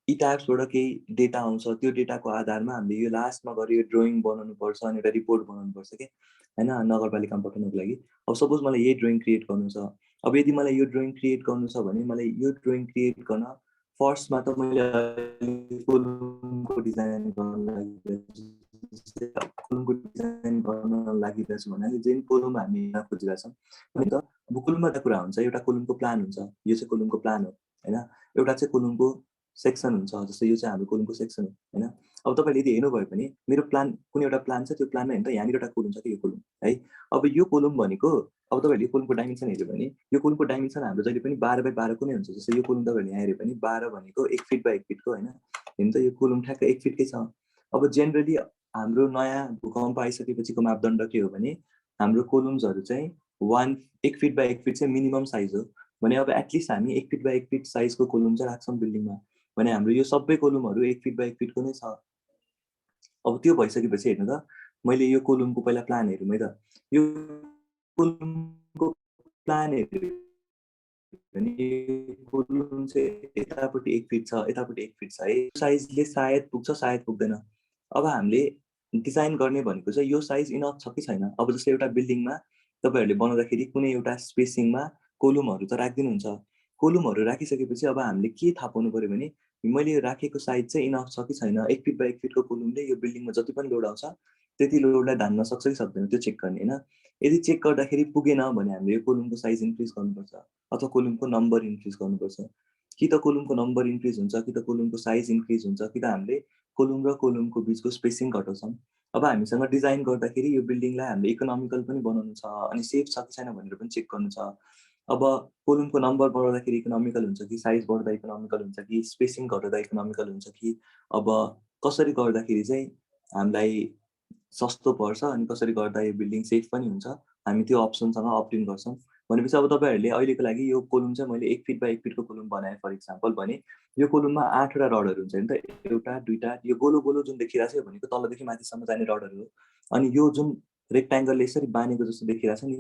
इटार्सबाट केही डेटा आउँछ। त्यो डेटाको आधारमा हामीले यो लास्टमा गएर यो ड्रइङ बनाउनुपर्छ अनि एउटा रिपोर्ट बनाउनुपर्छ कि होइन, नगरपालिकामा पठाउनुको लागि। अब सपोज मलाई यही ड्रइङ क्रिएट गर्नु छ। अब यदि मलाई यो ड्रइङ क्रिएट गर्नु छ भने मलाई यो ड्रइङ क्रिएट गर्न फर्स्टमा त मैले कोलुमको डिजाइन गर्न लागिरहेछु भने जुन कोलुम हामी खोजिरहेछौँ अनि त अब कोलुममा एउटा कुरा हुन्छ, एउटा कोलुमको प्लान हुन्छ। यो चाहिँ कोलुमको प्लान हो होइन। एउटा चाहिँ कोलुमको सेक्सन हुन्छ, जस्तै यो चाहिँ हाम्रो कोलुमको सेक्सन हो होइन। अब तपाईँले यदि हेर्नुभयो भने मेरो प्लान कुनै एउटा प्लान छ, त्यो प्लानमा हेर्नु त यहाँनिर एउटा कोलुम छ कि यो कोलुम है। अब यो कोलुम भनेको अब तपाईँहरूले यो कोलुमको डाइमेन्सन हेऱ्यो भने यो कोलुमको डाइमेन्सन हाम्रो जहिले पनि 12 बाई 12 को नै हुन्छ। जस्तै यो कोलुम तपाईँहरूले यहाँ हेऱ्यो भने 12 भनेको 1 फिट बाई 1 फिटको होइन। हेर्नु त यो कोलुम ठ्याक्कै 1 फिटकै छ। अब जेनरली हाम्रो नयाँ भूकम्प आइसकेपछिको मापदण्ड के हो भने हाम्रो कोलुम्सहरू चाहिँ 1 फिट बाई 1 फिट चाहिँ मिनिमम साइज हो भने अब एटलिस्ट हामी 1 फिट बाई 1 फिट साइजको कोलुम चाहिँ राख्छौँ बिल्डिङमा भने हाम्रो यो सबै कोलुमहरू 1 फिट बाई 1 फिटको नै छ। अब त्यो भइसकेपछि हेर्नु त, मैले यो कोलुमको पहिला प्लान हेरौँ है त। यो कोलुमको प्लान हेऱ्यो भने कोलुम चाहिँ यतापट्टि 1 फिट छ, यतापट्टि 1 फिट छ है। साइजले सायद पुग्छ, सायद पुग्दैन। अब हामीले डिजाइन गर्ने भनेको चाहिँ यो साइज इनफ छ कि छैन। अब जस्तै एउटा बिल्डिङमा तपाईँहरूले बनाउँदाखेरि कुनै एउटा स्पेसिङमा कोलुमहरू त राखिदिनुहुन्छ। कोलुमहरू राखिसकेपछि अब हामीले के थाहा पाउनु पऱ्यो भने मैले यो राखेको साइज चाहिँ इनफ छ कि छैन। 1 फिट बाई 1 फिटको कोलुमले यो बिल्डिङमा जति पनि लोड आउँछ त्यति लोडलाई धान्न सक्छ कि सक्दैन त्यो चेक गर्ने होइन। यदि चेक गर्दाखेरि पुगेन भने हामीले यो कोलुमको साइज इन्क्रिज गर्नुपर्छ अथवा कोलुमको नम्बर इन्क्रिज गर्नुपर्छ। कि त कोलुमको नम्बर इन्क्रिज हुन्छ, कि त कोलुमको साइज इन्क्रिज हुन्छ, कि त हामीले कोलुम र कोलुमको बिचको स्पेसिङ घटाउँछौँ। अब हामीसँग डिजाइन गर्दाखेरि यो बिल्डिङलाई हामीले इकोनोमिकल पनि बनाउनु छ अनि सेफ छ कि छैन भनेर पनि चेक गर्नु छ। अब कोलुमको नम्बर बढाउँदाखेरि इकोनोमिकल हुन्छ कि साइज बढ्दा इकोनोमिकल हुन्छ कि स्पेसिङ घटाउँदा इकोनोमिकल हुन्छ कि अब कसरी गर्दाखेरि चाहिँ हामीलाई सस्तो पर्छ अनि कसरी गर्दा यो बिल्डिङ सेफ पनि हुन्छ, हामी त्यो अप्सनसँग अप्ट इन गर्छौँ। भनेपछि अब तपाईँहरूले अहिलेको लागि यो कोलुम चाहिँ मैले 1 फिट बाई 1 फिटको कोलुम बनाएँ फर इक्जाम्पल भने यो कोलुममा 8वटा रडहरू हुन्छ नि त। एउटा दुईवटा यो गोलो गोलो जुन देखिरहेको छ भनेको तलदेखि माथिसम्म जाने रडहरू हो। अनि यो जुन रेक्ट्याङ्गलले यसरी बानेको जस्तो देखिरहेको छ नि,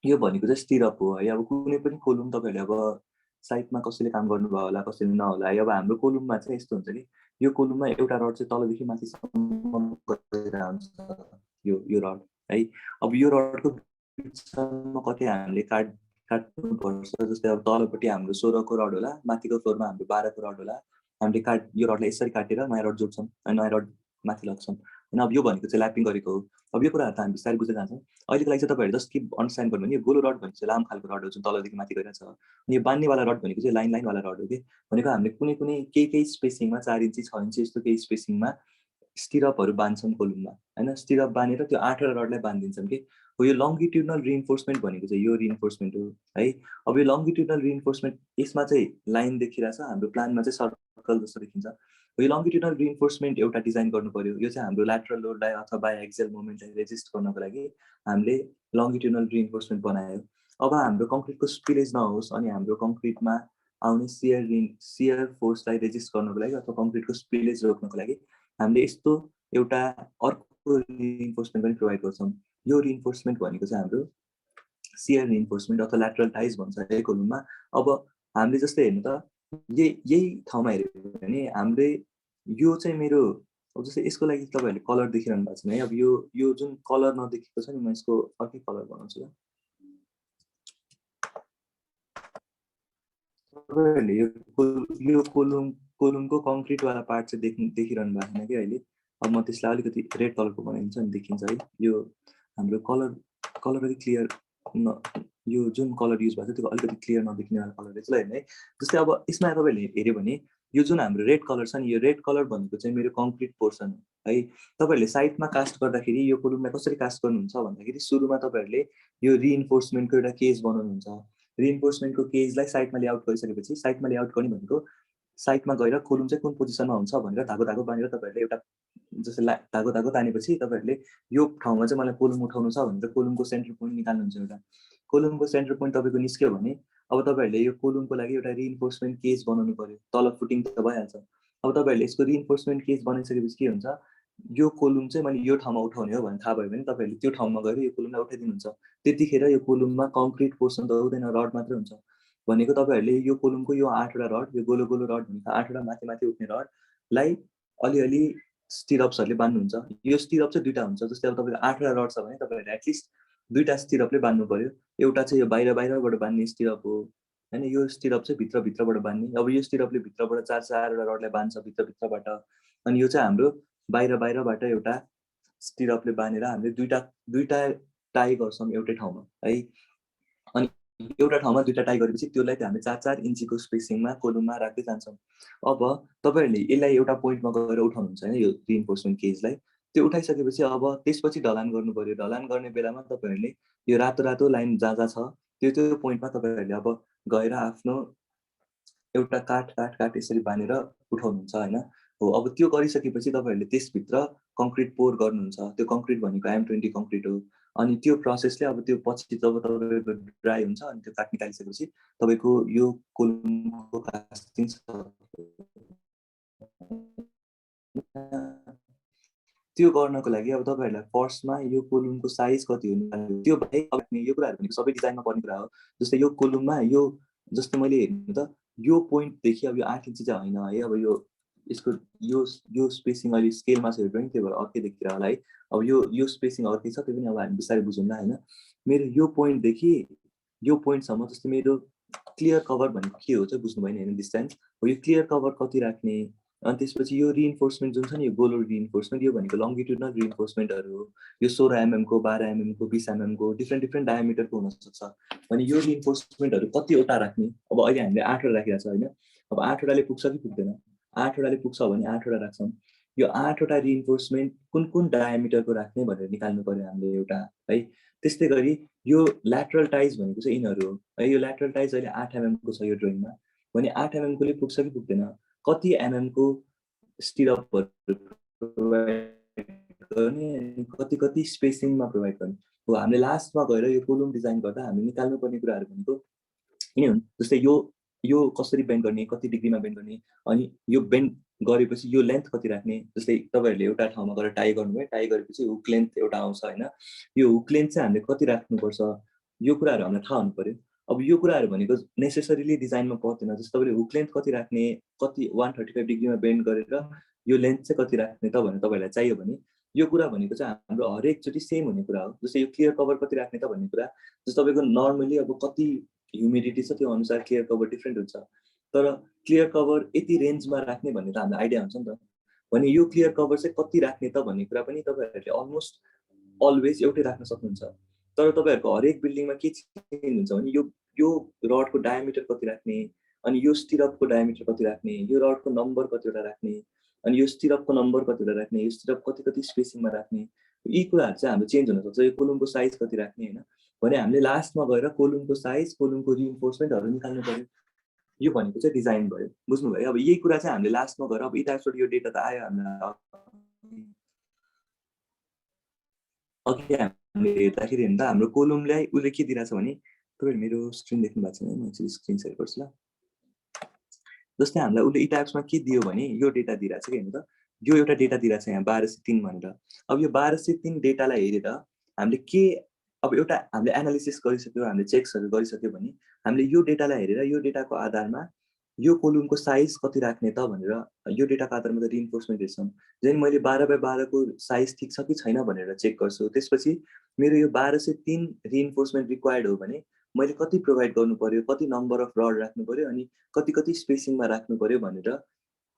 यो भनेको चाहिँ स्टिरअप हो है। अब कुनै पनि कोलुम तपाईँहरूले अब साइटमा कसैले काम गर्नुभयो होला, कसैले नहोला है। अब हाम्रो कोलुममा चाहिँ यस्तो हुन्छ कि यो कोलुममा एउटा रड चाहिँ तलदेखि माथिसम्म गइरहेको हुन्छ, यो रड है। अब यो रडको बिचसम्म कति हामीले काट्नुपर्छ। जस्तै अब तलपट्टि हाम्रो 16को रड होला, माथिको फ्लोरमा हाम्रो 12को रड होला हामीले यो रडलाई यसरी काटेर नयाँ रड जोड्छौँ अनि नयाँ रड माथि लग्छौँ होइन। अब यो भनेको चाहिँ ल्यापिङ गरेको हो। अब यो कुराहरू त हामी बिस्तारै बुझ्दै जान्छौँ। अहिलेको लागि चाहिँ तपाईँहरू जस्ट कि अन्डरस्ट्यान्ड गर्नु भने यो गोलो रड भनेको चाहिँ लामो खालको रड हो जुन तलदेखि माथि गइरहेको छ। अनि यो बान्नेवाला रड भनेको चाहिँ लाइनवाला रड हो कि भनेको हामीले कुनै कुनै केही स्पेसिङमा 4 इन्ची 6 इन्ची यस्तो केही स्पेसिङमा स्टिरअपहरू बाँध्छौँ कोलुममा होइन। स्टिरअप बाँधेर त्यो 8वटा रडलाई बाँधिदिन्छौँ कि हो। यो लङ्गिट्युडनल रिइन्फोर्समेन्ट भनेको चाहिँ यो रिइन्फोर्समेन्ट हो है। अब यो लङ्गिट्युडनल रिइन्फोर्समेन्ट यसमा चाहिँ लाइन देखिरहेछ, हाम्रो प्लानमा चाहिँ सर्कल जस्तो देखिन्छ। यो लङ्गिट्युडनल रिइन्फोर्समेन्ट एउटा डिजाइन गर्नु पर्यो। यो चाहिँ हाम्रो ल्याटरल लोडलाई अथवा बायोएक्सियल मुभमेन्टलाई रेजिस्ट गर्नको लागि हामीले लङ्गिट्युडनल रिइन्फोर्समेन्ट बनायो। अब हाम्रो कङ्क्रिटको स्पिलेज नहोस् अनि हाम्रो कङ्क्रिटमा आउने सियर फोर्सलाई रेजिस्ट गर्नको लागि अथवा कङ्क्रिटको स्पिलेज रोक्नको लागि हामीले यस्तो एउटा अर्को रिइन्फोर्समेन्ट पनि प्रोभाइड गर्छौँ। यो रिइन्फोर्समेन्ट भनेको चाहिँ हाम्रो सियर रिइन्फोर्समेन्ट अथवा ल्याटरल टाइज भन्छ है कोलुममा। अब हामीले जस्तै हेर्नु त यही ठाउँमा हेऱ्यो भने हामीले यो चाहिँ मेरो अब जस्तै यसको लागि तपाईँहरूले कलर देखिरहनु भएको छैन है। अब यो जुन कलर नदेखेको छ नि म यसको अर्कै कलर बनाउँछु। तपाईँहरूले यो कोलुमको कङ्क्रिटवाला पार्ट चाहिँ देखिरहनु भएको छैन कि अहिले। अब म त्यसलाई अलिकति रेड कलरको बनाइदिन्छु अनि देखिन्छ है। यो हाम्रो कलर अलिक क्लियर यो जुन कलर युज भएको छ त्यो अलिकति क्लियर नदेखिनेवाला कलर रहेछ ल हेर्नु है। जस्तै अब यसमा तपाईँहरूले हेऱ्यो भने यो जुन हाम्रो रेड कलर छ नि यो रेड कलर भनेको चाहिँ मेरो कङ्क्रिट पोर्सन हो है। तपाईँहरूले साइडमा कास्ट गर्दाखेरि यो कोलुमलाई कसरी कास्ट गर्नुहुन्छ भन्दाखेरि सुरुमा तपाईँहरूले यो रिइन्फोर्समेन्टको एउटा केज बनाउनुहुन्छ। रिइन्फोर्समेन्टको केजलाई साइडमा लेआउट गरिसकेपछि साइडमा लेआउट गर्ने भनेको साइडमा गएर कोलुम चाहिँ कुन पोजिसनमा हुन्छ भनेर धागो बाँधेर तपाईँहरूले एउटा जस्तै धागो तानेपछि तपाईँहरूले यो ठाउँमा चाहिँ मलाई कोलुम उठाउनु छ भनेर कोलुमको सेन्टर पोइन्ट निकाल्नुहुन्छ। एउटा कोलुमको सेन्टर पोइन्ट तपाईँको निस्क्यो भने अब तपाईँहरूले यो कोलुमको लागि एउटा रिइन्फोर्समेन्ट केज बनाउनु पर्यो। तल फुटिङ त भइहाल्छ। अब तपाईँहरूले यसको रिइन्फोर्समेन्ट केज बनाइसकेपछि के हुन्छ, यो कोलुम चाहिँ मैले यो ठाउँमा उठाउने हो भनेर थाहा भयो भने तपाईँहरूले त्यो ठाउँमा गएर यो कोलुमलाई उठाइदिनुहुन्छ। त्यतिखेर यो कोलुममा कङ्क्रिट पोर्सन त हुँदैन, रड मात्रै हुन्छ। भनेको तपाईँहरूले यो कोलुमको यो 8वटा रड, यो गोलो रड भनेको 8वटा माथि उठ्ने रडलाई अलिअलि स्टिरप्सहरूले बान्नुहुन्छ। यो स्टिरप चाहिँ 2टा हुन्छ। जस्तै अब तपाईँको 8वटा रड छ भने तपाईँहरूले एटलिस्ट 2टा स्टिरपले बान्नु पर्यो। एउटा चाहिँ यो बाहिरबाट बान्ने स्टिरप हो होइन। यो स्टिरप चाहिँ भित्रबाट बान्ने। अब यो स्टिरपले भित्रबाट 4-4वटा रडलाई बान्छ भित्रबाट। अनि यो चाहिँ हाम्रो बाहिरबाट एउटा स्टिरपले बाँधेर हामीले दुईटा टाई गर्छौँ एउटै ठाउँमा है। अनि एउटा ठाउँमा 2टा टाई गरेपछि त्यसलाई चाहिँ हामीले 4-4 इन्चीको स्पेसिङमा कोलुममा राख्दै जान्छौँ। अब तपाईँहरूले यसलाई एउटा पोइन्टमा गएर उठाउनुहुन्छ होइन यो रिइन्फोर्समेन्ट केजलाई। त्यो उठाइसकेपछि अब त्यसपछि ढलान गर्नु पर्यो। ढलान गर्ने बेलामा तपाईँहरूले यो रातो लाइन जहाँ छ त्यो पोइन्टमा तपाईँहरूले अब गएर आफ्नो एउटा काठ यसरी बाँधेर उठाउनुहुन्छ होइन हो। अब त्यो गरिसकेपछि तपाईँहरूले त्यसभित्र कङ्क्रिट पोर गर्नुहुन्छ। त्यो कङ्क्रिट भनेको M20 कङ्क्रिट हो। अनि त्यो प्रोसेसले अब त्यो पछि जब तपाईँको ड्राई हुन्छ अनि त्यो काठ निकालिसकेपछि तपाईँको यो कोलुमको कास्टिङ त्यो गर्नको लागि अब तपाईँहरूलाई फर्स्टमा यो कोलुमको साइज कति हुनु त्यो बाहेक यो कुराहरू भनेको सबै डिजाइनमा पर्ने कुरा हो। जस्तै यो कोलुममा यो जस्तो मैले हेर्नु त यो पोइन्टदेखि अब यो 8 इन्ची चाहिँ होइन है। अब यसको यो स्पेसिङ अहिले स्केलमा छ हेर्नु पनि त्यही भएर अर्कै देखिरह होला है। अब यो स्पेसिङ अर्कै छ त्यो पनि अब हामी बिस्तारै बुझौँला होइन। मेरो यो पोइन्टदेखि यो पोइन्टसम्म जस्तै मेरो क्लियर कभर भनेको के हो चाहिँ बुझ्नु भएन होइन डिस्टेन्स हो। यो क्लियर कभर कति राख्ने अनि त्यसपछि यो रिइन्फोर्समेन्ट जुन छ नि यो गोलो रिइन्फोर्समेन्ट यो भनेको लङ्गिट्युडनल रिइन्फोर्समेन्टहरू हो। यो 16 mm को 12 mm को 20 mm को डिफ्रेन्ट डायमिटरको हुनसक्छ। अनि यो रिइन्फोर्समेन्टहरू कतिवटा राख्ने अब अहिले हामीले 8वटा राखिरहेको छ होइन। अब 8वटाले पुग्छ कि पुग्दैन, 8वटाले पुग्छ भने 8वटा राख्छौँ। यो 8वटा रिइन्फोर्समेन्ट कुन डायमिटरको राख्ने भनेर निकाल्नु पर्यो हामीले एउटा है। त्यस्तै गरी यो ल्याटरल टाइज भनेको चाहिँ यिनीहरू हो है। यो ल्याटरल टाइज अहिले 8 mm को छ यो ड्रइङमा भने 8 mm कोले पुग्छ कि पुग्दैन, कति mm को स्टिरपहरू प्रोभाइड गर्ने, कति स्पेसिङमा प्रोभाइड गर्ने हो। हामीले लास्टमा गएर यो कोलुम डिजाइन गर्दा हामीले निकाल्नुपर्ने कुराहरू भनेको यिनै हुन्। जस्तै यो कसरी बेन्ड गर्ने, कति डिग्रीमा बेन्ड गर्ने, अनि यो बेन्ड गरेपछि यो लेन्थ कति राख्ने। जस्तै तपाईँहरूले एउटा ठाउँमा गएर टाई गर्नुभयो, टाई गरेपछि हुक लेन्थ एउटा आउँछ होइन। यो हुक लेन्थ चाहिँ हामीले कति राख्नुपर्छ यो कुराहरू हामीलाई थाहा हुनु पर्यो। अब यो कुराहरू भनेको नेसेसरीली डिजाइनमा पर्दैन। जस्तो तपाईँले हुक लेन्थ कति राख्ने, कति 135 डिग्रीमा बेन्ड गरेर यो लेन्थ चाहिँ कति राख्ने त भनेर तपाईँहरूलाई चाहियो भने यो कुरा भनेको चाहिँ हाम्रो हरेकचोटि सेम हुने कुरा हो। जस्तै यो क्लियर कभर कति राख्ने त भन्ने कुरा जस्तो तपाईँको नर्मली अब कति ह्युमिडिटी छ त्यो अनुसार क्लियर कभर डिफ्रेन्ट हुन्छ। तर क्लियर कभर यति रेन्जमा राख्ने भन्ने त हामीलाई आइडिया हुन्छ नि त। भने यो क्लियर कभर चाहिँ कति राख्ने त भन्ने कुरा पनि तपाईँहरूले अलमोस्ट अलवेज एउटै राख्न सक्नुहुन्छ। तर तपाईँहरूको हरेक बिल्डिङमा के चेन्ज हुन्छ भने यो रडको डायमिटर कति राख्ने, अनि यो स्टिरपको डायमिटर कति राख्ने, यो रडको नम्बर कतिवटा राख्ने, अनि यो स्टिरपको नम्बर कतिवटा राख्ने, यो स्टिरप कति कति स्पेसिङमा राख्ने, यी कुराहरू चाहिँ हाम्रो चेन्ज हुनसक्छ। यो कोलुमको साइज कति राख्ने होइन, भने हामीले लास्टमा गएर कोलुमको साइज, कोलुमको रिइन्फोर्समेन्टहरू निकाल्नु पर्यो। यो भनेको चाहिँ डिजाइन भयो, बुझ्नुभयो। अब यही कुरा चाहिँ हामीले लास्टमा गएर अब इटार्सबाट यो डेटा त आयो हामीलाई अघि हामीले हेर्दाखेरि हेर्दा हाम्रो कोलुमलाई उसले के दिइरहेछ भने, तपाईँहरू मेरो स्क्रिन देख्नु भएको छैन, म एकचोटि स्क्रिन सेयर गर्छु ल। जस्तै हामीलाई उसले इटार्समा के दियो भने यो डेटा दिइरहेछ कि हेर्नु त, यो एउटा डेटा दिइरहेछ यहाँ 1203 भनेर। अब यो 1203 डेटालाई हेरेर हामीले के, अब एउटा हामीले एनालिसिस गरिसक्यो, हामीले चेक्सहरू गरिसक्यो भने हामीले यो डेटालाई हेरेर यो डेटाको आधारमा यो कोलुमको साइज कति राख्ने त भनेर यो डेटाको आधारमा त रिइन्फोर्समेन्ट हेर्छौँ। जेन मैले 12x12 को साइज ठिक छ कि छैन भनेर चेक गर्छु। त्यसपछि मेरो यो 1203 रिइन्फोर्समेन्ट रिक्वायर्ड हो भने मैले कति प्रोभाइड गर्नु पर्यो, कति नम्बर अफ रड राख्नु पर्यो, अनि कति कति स्पेसिङमा राख्नु पर्यो भनेर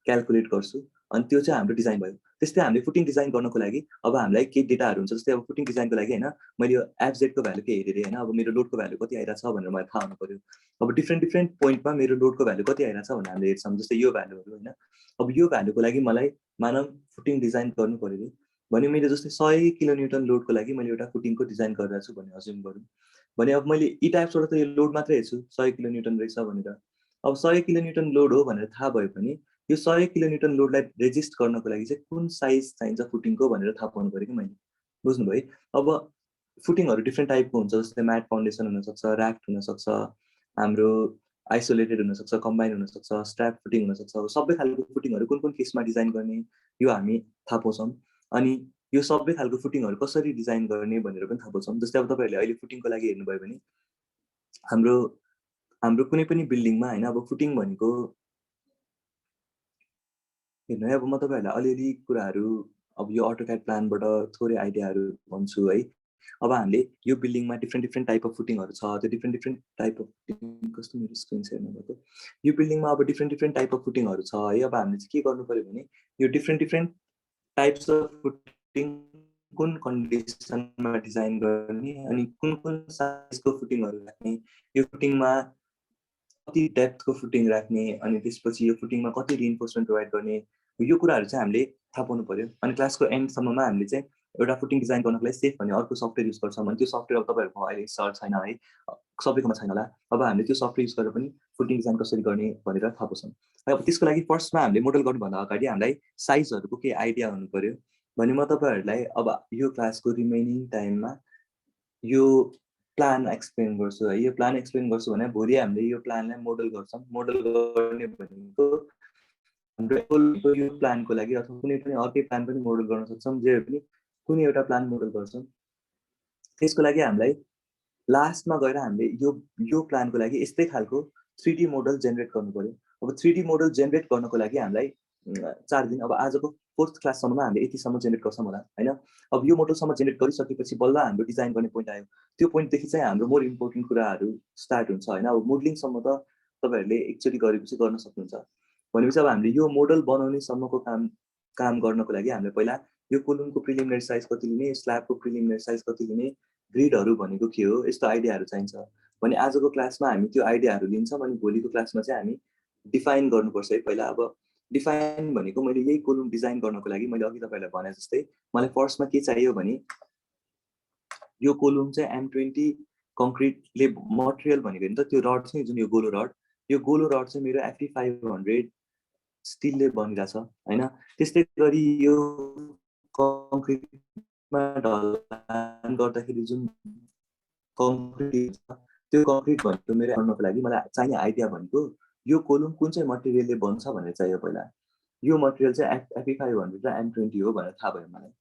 क्यालकुलेट गर्छु। अनि त्यो चाहिँ हाम्रो डिजाइन भयो। त्यस्तै हामीले फुटिङ डिजाइन गर्नको लागि अब हामीलाई केही डेटाहरू हुन्छ, जस्तै अब फुटिङ डिजाइनको लागि होइन, मैले यो एफजेडको भ्यालु के हेरेँ होइन, अब मेरो लोडको भ्यालु कति आइरहेछ भनेर मलाई थाहा हुनु पर्यो। अब डिफ्रेन्ट पोइन्टमा मेरो लोडको भ्यालु कति आइरहेछ भनेर हामीले हेर्छौँ, जस्तै यो भ्यालुहरू होइन। अब यो भ्यालुको लागि मलाई मानव फुटिङ डिजाइन गर्नु पर्यो भने मेरो जस्तै 100 किलोन्युटन लोडको लागि मैले एउटा फुटिङको डिजाइन गरिरहेको छु भने अज्युम गरौँ भने, अब मैले ई टाइप्सबाट त यो लोड मात्रै हेर्छु 100 किलोन्युटन रहेछ भनेर। अब 100 किलोन्युटन लोड हो भनेर थाहा भयो भने यो 100 किलोन्युटन लोडलाई रेजिस्ट गर्नको लागि चाहिँ कुन साइज चाहिन्छ फुटिङको भनेर थाहा पाउनु पऱ्यो कि मैले, बुझ्नुभयो। अब फुटिङहरू डिफ्रेन्ट टाइपको हुन्छ, जस्तै म्याट फाउन्डेसन हुनसक्छ, ऱ्याफ्ट हुनसक्छ, हाम्रो आइसोलेटेड हुनसक्छ, कम्बाइन हुनसक्छ, स्ट्र्याप फुटिङ हुनसक्छ। सबै खालको फुटिङहरू कुन कुन केसमा डिजाइन गर्ने यो हामी थाहा पाउँछौँ। अनि यो सबै खालको फुटिङहरू कसरी डिजाइन गर्ने भनेर पनि थाहा पाउँछौँ। जस्तै अब तपाईँहरूले अहिले फुटिङको लागि हेर्नुभयो भने हाम्रो हाम्रो कुनै पनि बिल्डिङमा होइन, अब फुटिङ भनेको हेर्नु है, अब म तपाईँहरूलाई अलिअलि कुराहरू अब यो अटोक्याड प्लानबाट थोरै आइडियाहरू भन्छु है। अब हामीले यो बिल्डिङमा डिफ्रेन्ट टाइप अफ फुटिङहरू छ, त्यो डिफ्रेन्ट टाइप अफ फुटिङ कस्तो मेरो स्क्रिन सेयर नभएको, यो बिल्डिङमा अब डिफ्रेन्ट टाइप अफ फुटिङहरू छ है। अब हामीले चाहिँ के गर्नु पऱ्यो भने यो डिफ्रेन्ट टाइप्स अफ फुटिङ कुन कन्डिसनमा डिजाइन गर्ने, अनि कुन साइजको फुटिङहरू राख्ने, यो फुटिङमा कति डेप्थको फुटिङ राख्ने, अनि त्यसपछि यो फुटिङमा कति रिइन्फोर्समेन्ट प्रोभाइड गर्ने, यो कुराहरू चाहिँ हामीले थाहा पाउनु पऱ्यो। अनि क्लासको एन्डसम्ममा हामीले चाहिँ एउटा फुटिङ डिजाइन गर्नको लागि सेफ भन्ने अर्को सफ्टवेयर युज गर्छौँ भने त्यो सफ्टवेयर अब तपाईँहरूको अहिले सर्च छैन है, सबैकोमा छैन होला। अब हामीले त्यो सफ्टवेयर युज गरेर पनि फुटिङ डिजाइन कसरी गर्ने भनेर थाहा पाउँछौँ। अब त्यसको लागि फर्स्टमा हामीले मोडल गर्नुभन्दा अगाडि हामीलाई साइजहरूको केही आइडिया हुनु पऱ्यो। भने म तपाईँहरूलाई अब यो क्लासको रिमेनिङ टाइममा यो प्लान एक्सप्लेन गर्छु है। यो प्लान एक्सप्लेन गर्छु भने भोलि हामीले यो प्लानलाई मोडल गर्छौँ। मोडल गर्ने भनेको हाम्रो यो प्लानको लागि अथवा कुनै पनि अर्कै प्लान पनि मोडल गर्न सक्छौँ, जे पनि कुनै एउटा प्लान मोडल गर्छौँ। त्यसको लागि हामीलाई लास्टमा गएर हामीले यो प्लानको लागि यस्तै खालको 3D मोडल जेनेरेट गर्नु पर्यो। अब 3D मोडल जेनेरेट गर्नको लागि हामीलाई 4 दिन, अब आजको 4th क्लाससम्ममा हामीले यतिसम्म जेनेरेट गर्छौँ होला होइन। अब यो मोडलसम्म जेनेरेट गरिसकेपछि बल्ल हाम्रो डिजाइन गर्ने पोइन्ट आयो। त्यो पोइन्टदेखि चाहिँ हाम्रो मोर इम्पोर्टेन्ट कुराहरू स्टार्ट हुन्छ होइन। अब मोडलिङसम्म त तपाईँहरूले एकचोटि गरेपछि गर्न सक्नुहुन्छ। भनेपछि अब हामीले यो मोडल बनाउनेसम्मको काम गर्नको लागि हामीले पहिला यो कोलुमको प्रिलिमिनरी साइज कति लिने, स्ल्याबको प्रिलिमिनरी साइज कति लिने, ग्रिडहरू भनेको के हो, यस्तो आइडियाहरू चाहिन्छ। भने आजको क्लासमा हामी त्यो आइडियाहरू लिन्छौँ, अनि भोलिको क्लासमा चाहिँ हामी डिफाइन गर्नुपर्छ है पहिला। अब डिफाइन भनेको मैले यही कोलुम डिजाइन गर्नको लागि मैले अघि तपाईँहरूलाई भने जस्तै मलाई फर्स्टमा के चाहियो भने यो कोलुम चाहिँ M20 कङ्क्रिटले मटेरियल भनेको नि त त्यो रड चाहिँ जुन यो गोलो रड चाहिँ मेरो FE500 स्टिलले बनिरहेछ होइन। त्यस्तै गरी यो कङ्क्रिटमा ढलान गर्दाखेरि जुन कङ्क्रिट छ त्यो कङ्क्रिट भनेको मेरो गर्नको लागि मलाई चाहिने आइडिया भनेको यो कोलुम कुन चाहिँ मटेरियलले बन्छ भनेर चाहियो पहिला। यो मटेरियल चाहिँ FE500 र M20 हो भनेर थाहा भयो मलाई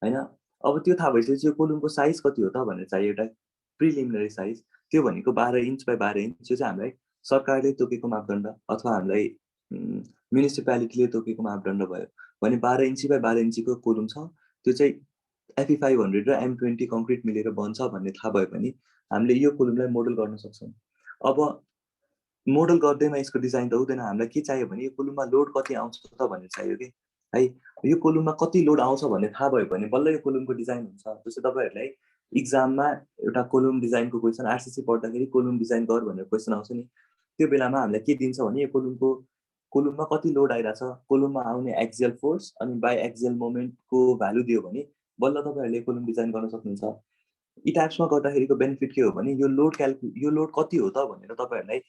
होइन। अब त्यो थाहा भइसकेपछि यो कोलुमको साइज कति हो त भनेर चाहियो एउटा प्रिलिमिनरी साइज। त्यो भनेको 12 इन्च बाई 12 इन्च। त्यो चाहिँ हामीलाई सरकारले तोकेको मापदण्ड अथवा हामीलाई म्युनिसिपालिटीले तोकेको मापदण्ड भयो भने 12 इन्ची बाई 12 इन्चीको कोलुम छ, त्यो चाहिँ FE500 र M20 कङ्क्रिट मिलेर बन्छ भन्ने थाहा भयो भने हामीले यो कोलुमलाई मोडल गर्न सक्छौँ। अब मोडल गर्दैमा यसको डिजाइन त हुँदैन। हामीलाई के चाहियो भने यो कोलुममा लोड कति आउँछ त भनेर चाहियो कि है। यो कोलुममा कति लोड आउँछ भन्ने थाहा भयो भने बल्ल यो कोलुमको डिजाइन हुन्छ। जस्तै तपाईँहरूलाई इक्जाममा एउटा कोलुम डिजाइनको क्वेसन आरसिसी पढ्दाखेरि कोलुम डिजाइन गर भनेर क्वेसन आउँछ नि, त्यो बेलामा हामीलाई के दिन्छ भने यो कोलुममा कति लोड आइरहेछ, कोलुममा आउने एक्सियल फोर्स अनि बाई एक्सियल मोमेन्टको भ्यालु दियो भने बल्ल तपाईँहरूले कोलुम डिजाइन गर्न सक्नुहुन्छ। इट्याप्समा गर्दाखेरिको बेनिफिट के हो भने यो लोड कति हो त भनेर तपाईँहरूलाई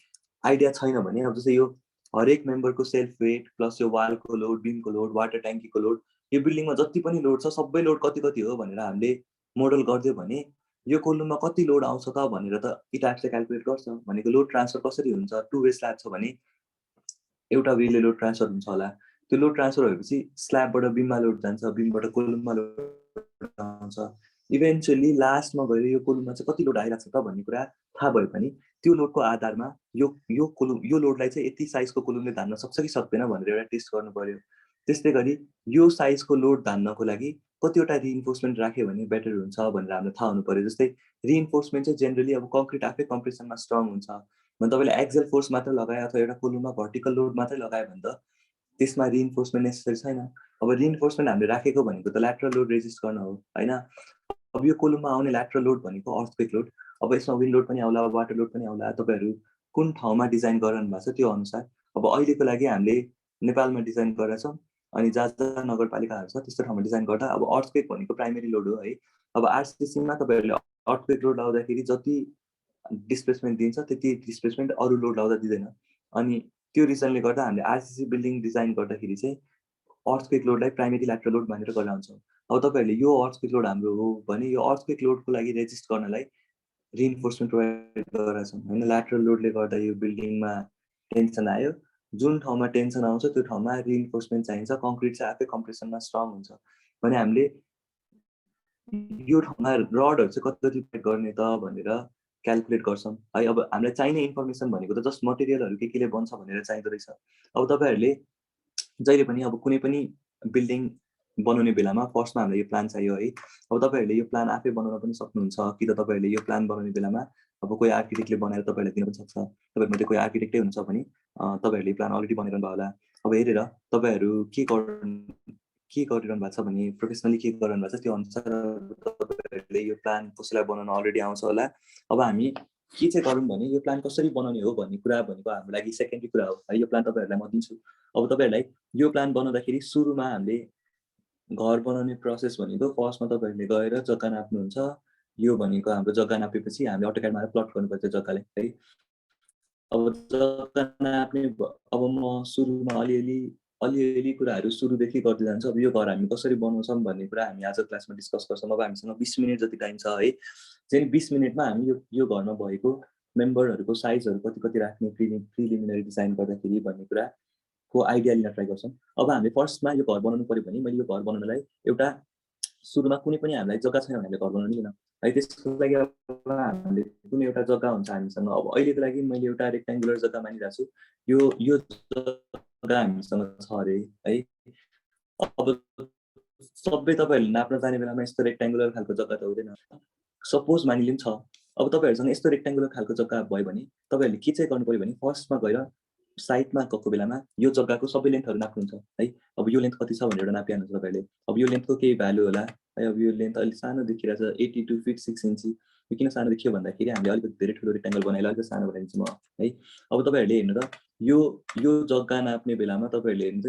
आइडिया छैन भने, अब जस्तै यो हरेक मेम्बरको सेल्फ वेट प्लस यो वालको लोड, बिमको लोड, वाटर ट्याङ्कीको लोड, यो बिल्डिङमा जति पनि लोड छ सबै लोड कति कति हो भनेर हामीले मोडल गरिदियो भने यो कोलुममा कति लोड आउँछ त भनेर त इट्याप्सले क्यालकुलेट गर्छ। भनेको लोड ट्रान्सफर कसरी हुन्छ, 2 वे स्ल्याब छ भने एउटा वेले लोड ट्रान्सफर हुन्छ होला, त्यो लोड ट्रान्सफर भएपछि स्ल्याबबाट बिममा लोड जान्छ, बिमबाट कोलुममा लोड आउँछ, इभेन्चुअली लास्टमा गएर यो कोलुममा चाहिँ कति लोड आइरहेको छ त भन्ने कुरा थाहा भयो भने त्यो लोडको आधारमा यो लोडलाई चाहिँ यति साइजको कोलुमले धान्न सक्छ कि सक्दैन भनेर एउटा टेस्ट गर्नु पर्यो। त्यस्तै गरी यो साइजको लोड धान्नको लागि कतिवटा रिइन्फोर्समेन्ट राख्यो भने बेटर हुन्छ भनेर हामीलाई थाहा हुनु पर्यो। जस्तै रिइन्फोर्समेन्ट चाहिँ जेनरली अब कङ्क्रिट आफै कम्प्रेसनमा स्ट्रङ हुन्छ भने तपाईँले एक्सेल फोर्स मात्र लगायो अथवा एउटा कोलुममा भर्टिकल लोड मात्रै लगायो भने त त्यसमा रिइन्फोर्समेन्ट नेसेसरी छैन। अब रिइन्फोर्समेन्ट हामीले राखेको भनेको त ल्याटरल लोड रेजिस्ट गर्न हो होइन। अब यो कोलुममा आउने ल्याटरल लोड भनेको अर्थक्वेक लोड, अब यसमा विन्ड लोड पनि आउला, वाटर लोड पनि आउला, तपाईँहरू कुन ठाउँमा डिजाइन गरिरहनु भएको छ त्यो अनुसार। अब अहिलेको लागि हामीले नेपालमा डिजाइन गरेका छौँ अनि जहाँ जहाँ नगरपालिकाहरू छ त्यस्तो ठाउँमा डिजाइन गर्दा अब अर्थक्वेक भनेको प्राइमेरी लोड हो है। अब आरसिसीमा तपाईँहरूले अर्थक्वेक लोड लाउँदाखेरि जति डिस्प्लेसमेन्ट दिन्छ त्यति डिस्प्लेसमेन्ट अरू लोड लाउँदा दिँदैन। अनि त्यो रिजनले गर्दा हामीले आरसिसी बिल्डिङ डिजाइन गर्दाखेरि चाहिँ अर्थक्वेक लोडलाई प्राइमेरी ल्याटरल लोड भनेर गरेर आउँछौँ। अब तपाईँहरूले यो अर्थक्वेक लोड हाम्रो हो भने यो अर्थक्वेक लोडको लागि रेजिस्ट गर्नलाई रिइन्फोर्समेन्ट प्रोभाइड गरेका छौँ होइन। ल्याटरल लोडले गर्दा यो बिल्डिङमा टेन्सन आयो, जुन ठाउँमा टेन्सन आउँछ त्यो ठाउँमा रिइन्फोर्समेन्ट चाहिन्छ। कङ्क्रिट चाहिँ आफै कम्प्रेसनमा स्ट्रङ हुन्छ भने हामीले यो ठाउँमा रडहरू चाहिँ कति गर्ने त भनेर क्यालकुलेट गर्छौँ है। अब हामीलाई चाहिने इन्फर्मेसन भनेको त जस्ट मटेरियलहरू के केले बन्छ भनेर चाहिँदो रहेछ। अब तपाईँहरूले जहिले पनि अब कुनै पनि बिल्डिङ बनाउने बेलामा फर्स्टमा हामीलाई यो प्लान चाहियो है। अब तपाईँहरूले यो प्लान आफै बनाउन पनि सक्नुहुन्छ कि त तपाईँहरूले यो प्लान बनाउने बेलामा अब कोही आर्किटेक्टले बनाएर तपाईँहरूलाई दिन पनि सक्छ। तपाईँहरूमध्ये कोही आर्किटेक्टै हुन्छ भने तपाईँहरूले प्लान अलरेडी बनाइरहनु भयो होला। अब हेरेर तपाईँहरू के गरिरहनु भएको छ भने प्रोफेसनली के गरिरहनु भएको छ त्यो अनुसार तपाईँहरूले यो प्लान कसैलाई बनाउन अलरेडी आउँछ होला। अब हामी के चाहिँ गरौँ भने यो प्लान कसरी बनाउने हो भन्ने कुरा भनेको हाम्रो लागि सेकेन्डरी कुरा हो है। यो प्लान तपाईँहरूलाई म दिन्छु। अब तपाईँहरूलाई यो प्लान बनाउँदाखेरि सुरुमा हामीले घर बनाउने प्रोसेस भनेको फर्स्टमा तपाईँहरूले गएर जग्गा नाप्नुहुन्छ। यो भनेको हाम्रो जग्गा नापेपछि हामीले अटोक्याडमा प्लट गर्नुपर्छ जग्गालाई है। अब जग्गा नाप्ने अब म सुरुमा अलिअलि कुराहरू सुरुदेखि गर्दै जान्छु। अब यो घर हामी कसरी बनाउँछौँ भन्ने कुरा हामी आज क्लासमा डिस्कस गर्छौँ। अब हामीसँग 20 मिनट जति टाइम छ है। चाहिँ 20 मिनटमा हामी यो घरमा भएको मेम्बरहरूको साइजहरू कति कति राख्ने प्रिलिमिनरी डिजाइन गर्दाखेरि भन्ने कुराको आइडिया लिन ट्राई गर्छौँ। अब हामीले फर्स्टमा यो घर बनाउनु पऱ्यो भने मैले यो घर बनाउनलाई एउटा सुरुमा कुनै पनि हामीलाई जग्गा छैन भने हामीले घर बनाउनु मिलेन है। त्यसको लागि अब हामीले कुनै एउटा जग्गा हुन्छ हामीसँग। अब अहिलेको लागि मैले एउटा रेक्ट्याङ्गुलर जग्गा मानिरहेको छु, यो जग्गा हामीसँग छ अरे है। अब सबै तपाईँहरूले नाप्न जाने बेलामा यस्तो रेक्ट्याङ्गुलर खालको जग्गा त हुँदैन। सपोज मानिलिउँ छ, अब तपाईँहरूसँग यस्तो रेक्ट्याङ्गुलर खालको जग्गा भयो भने तपाईँहरूले के चाहिँ गर्नु पऱ्यो भने फर्स्टमा गएर साइडमा गएको बेलामा यो जग्गाको सबै लेन्थहरू नाप्नुहुन्छ है। अब यो लेन्थ कति छ भनेर नापिहाल्नुहुन्छ तपाईँहरूले। अब यो लेन्थको केही भ्यालु होला है। अब यो लेन्थ अलिक सानो देखिरहेको छ 82 फिट 6 इन्ची। यो किन सानो देखियो भन्दाखेरि हामीले अलिकति धेरै ठुलो रेक्ट्याङ्गल बनाएर अलिकति सानो बनाइदिन्छु म है। अब तपाईँहरूले हेर्नु त यो जग्गा नाप्ने बेलामा तपाईँहरूले हेर्नु त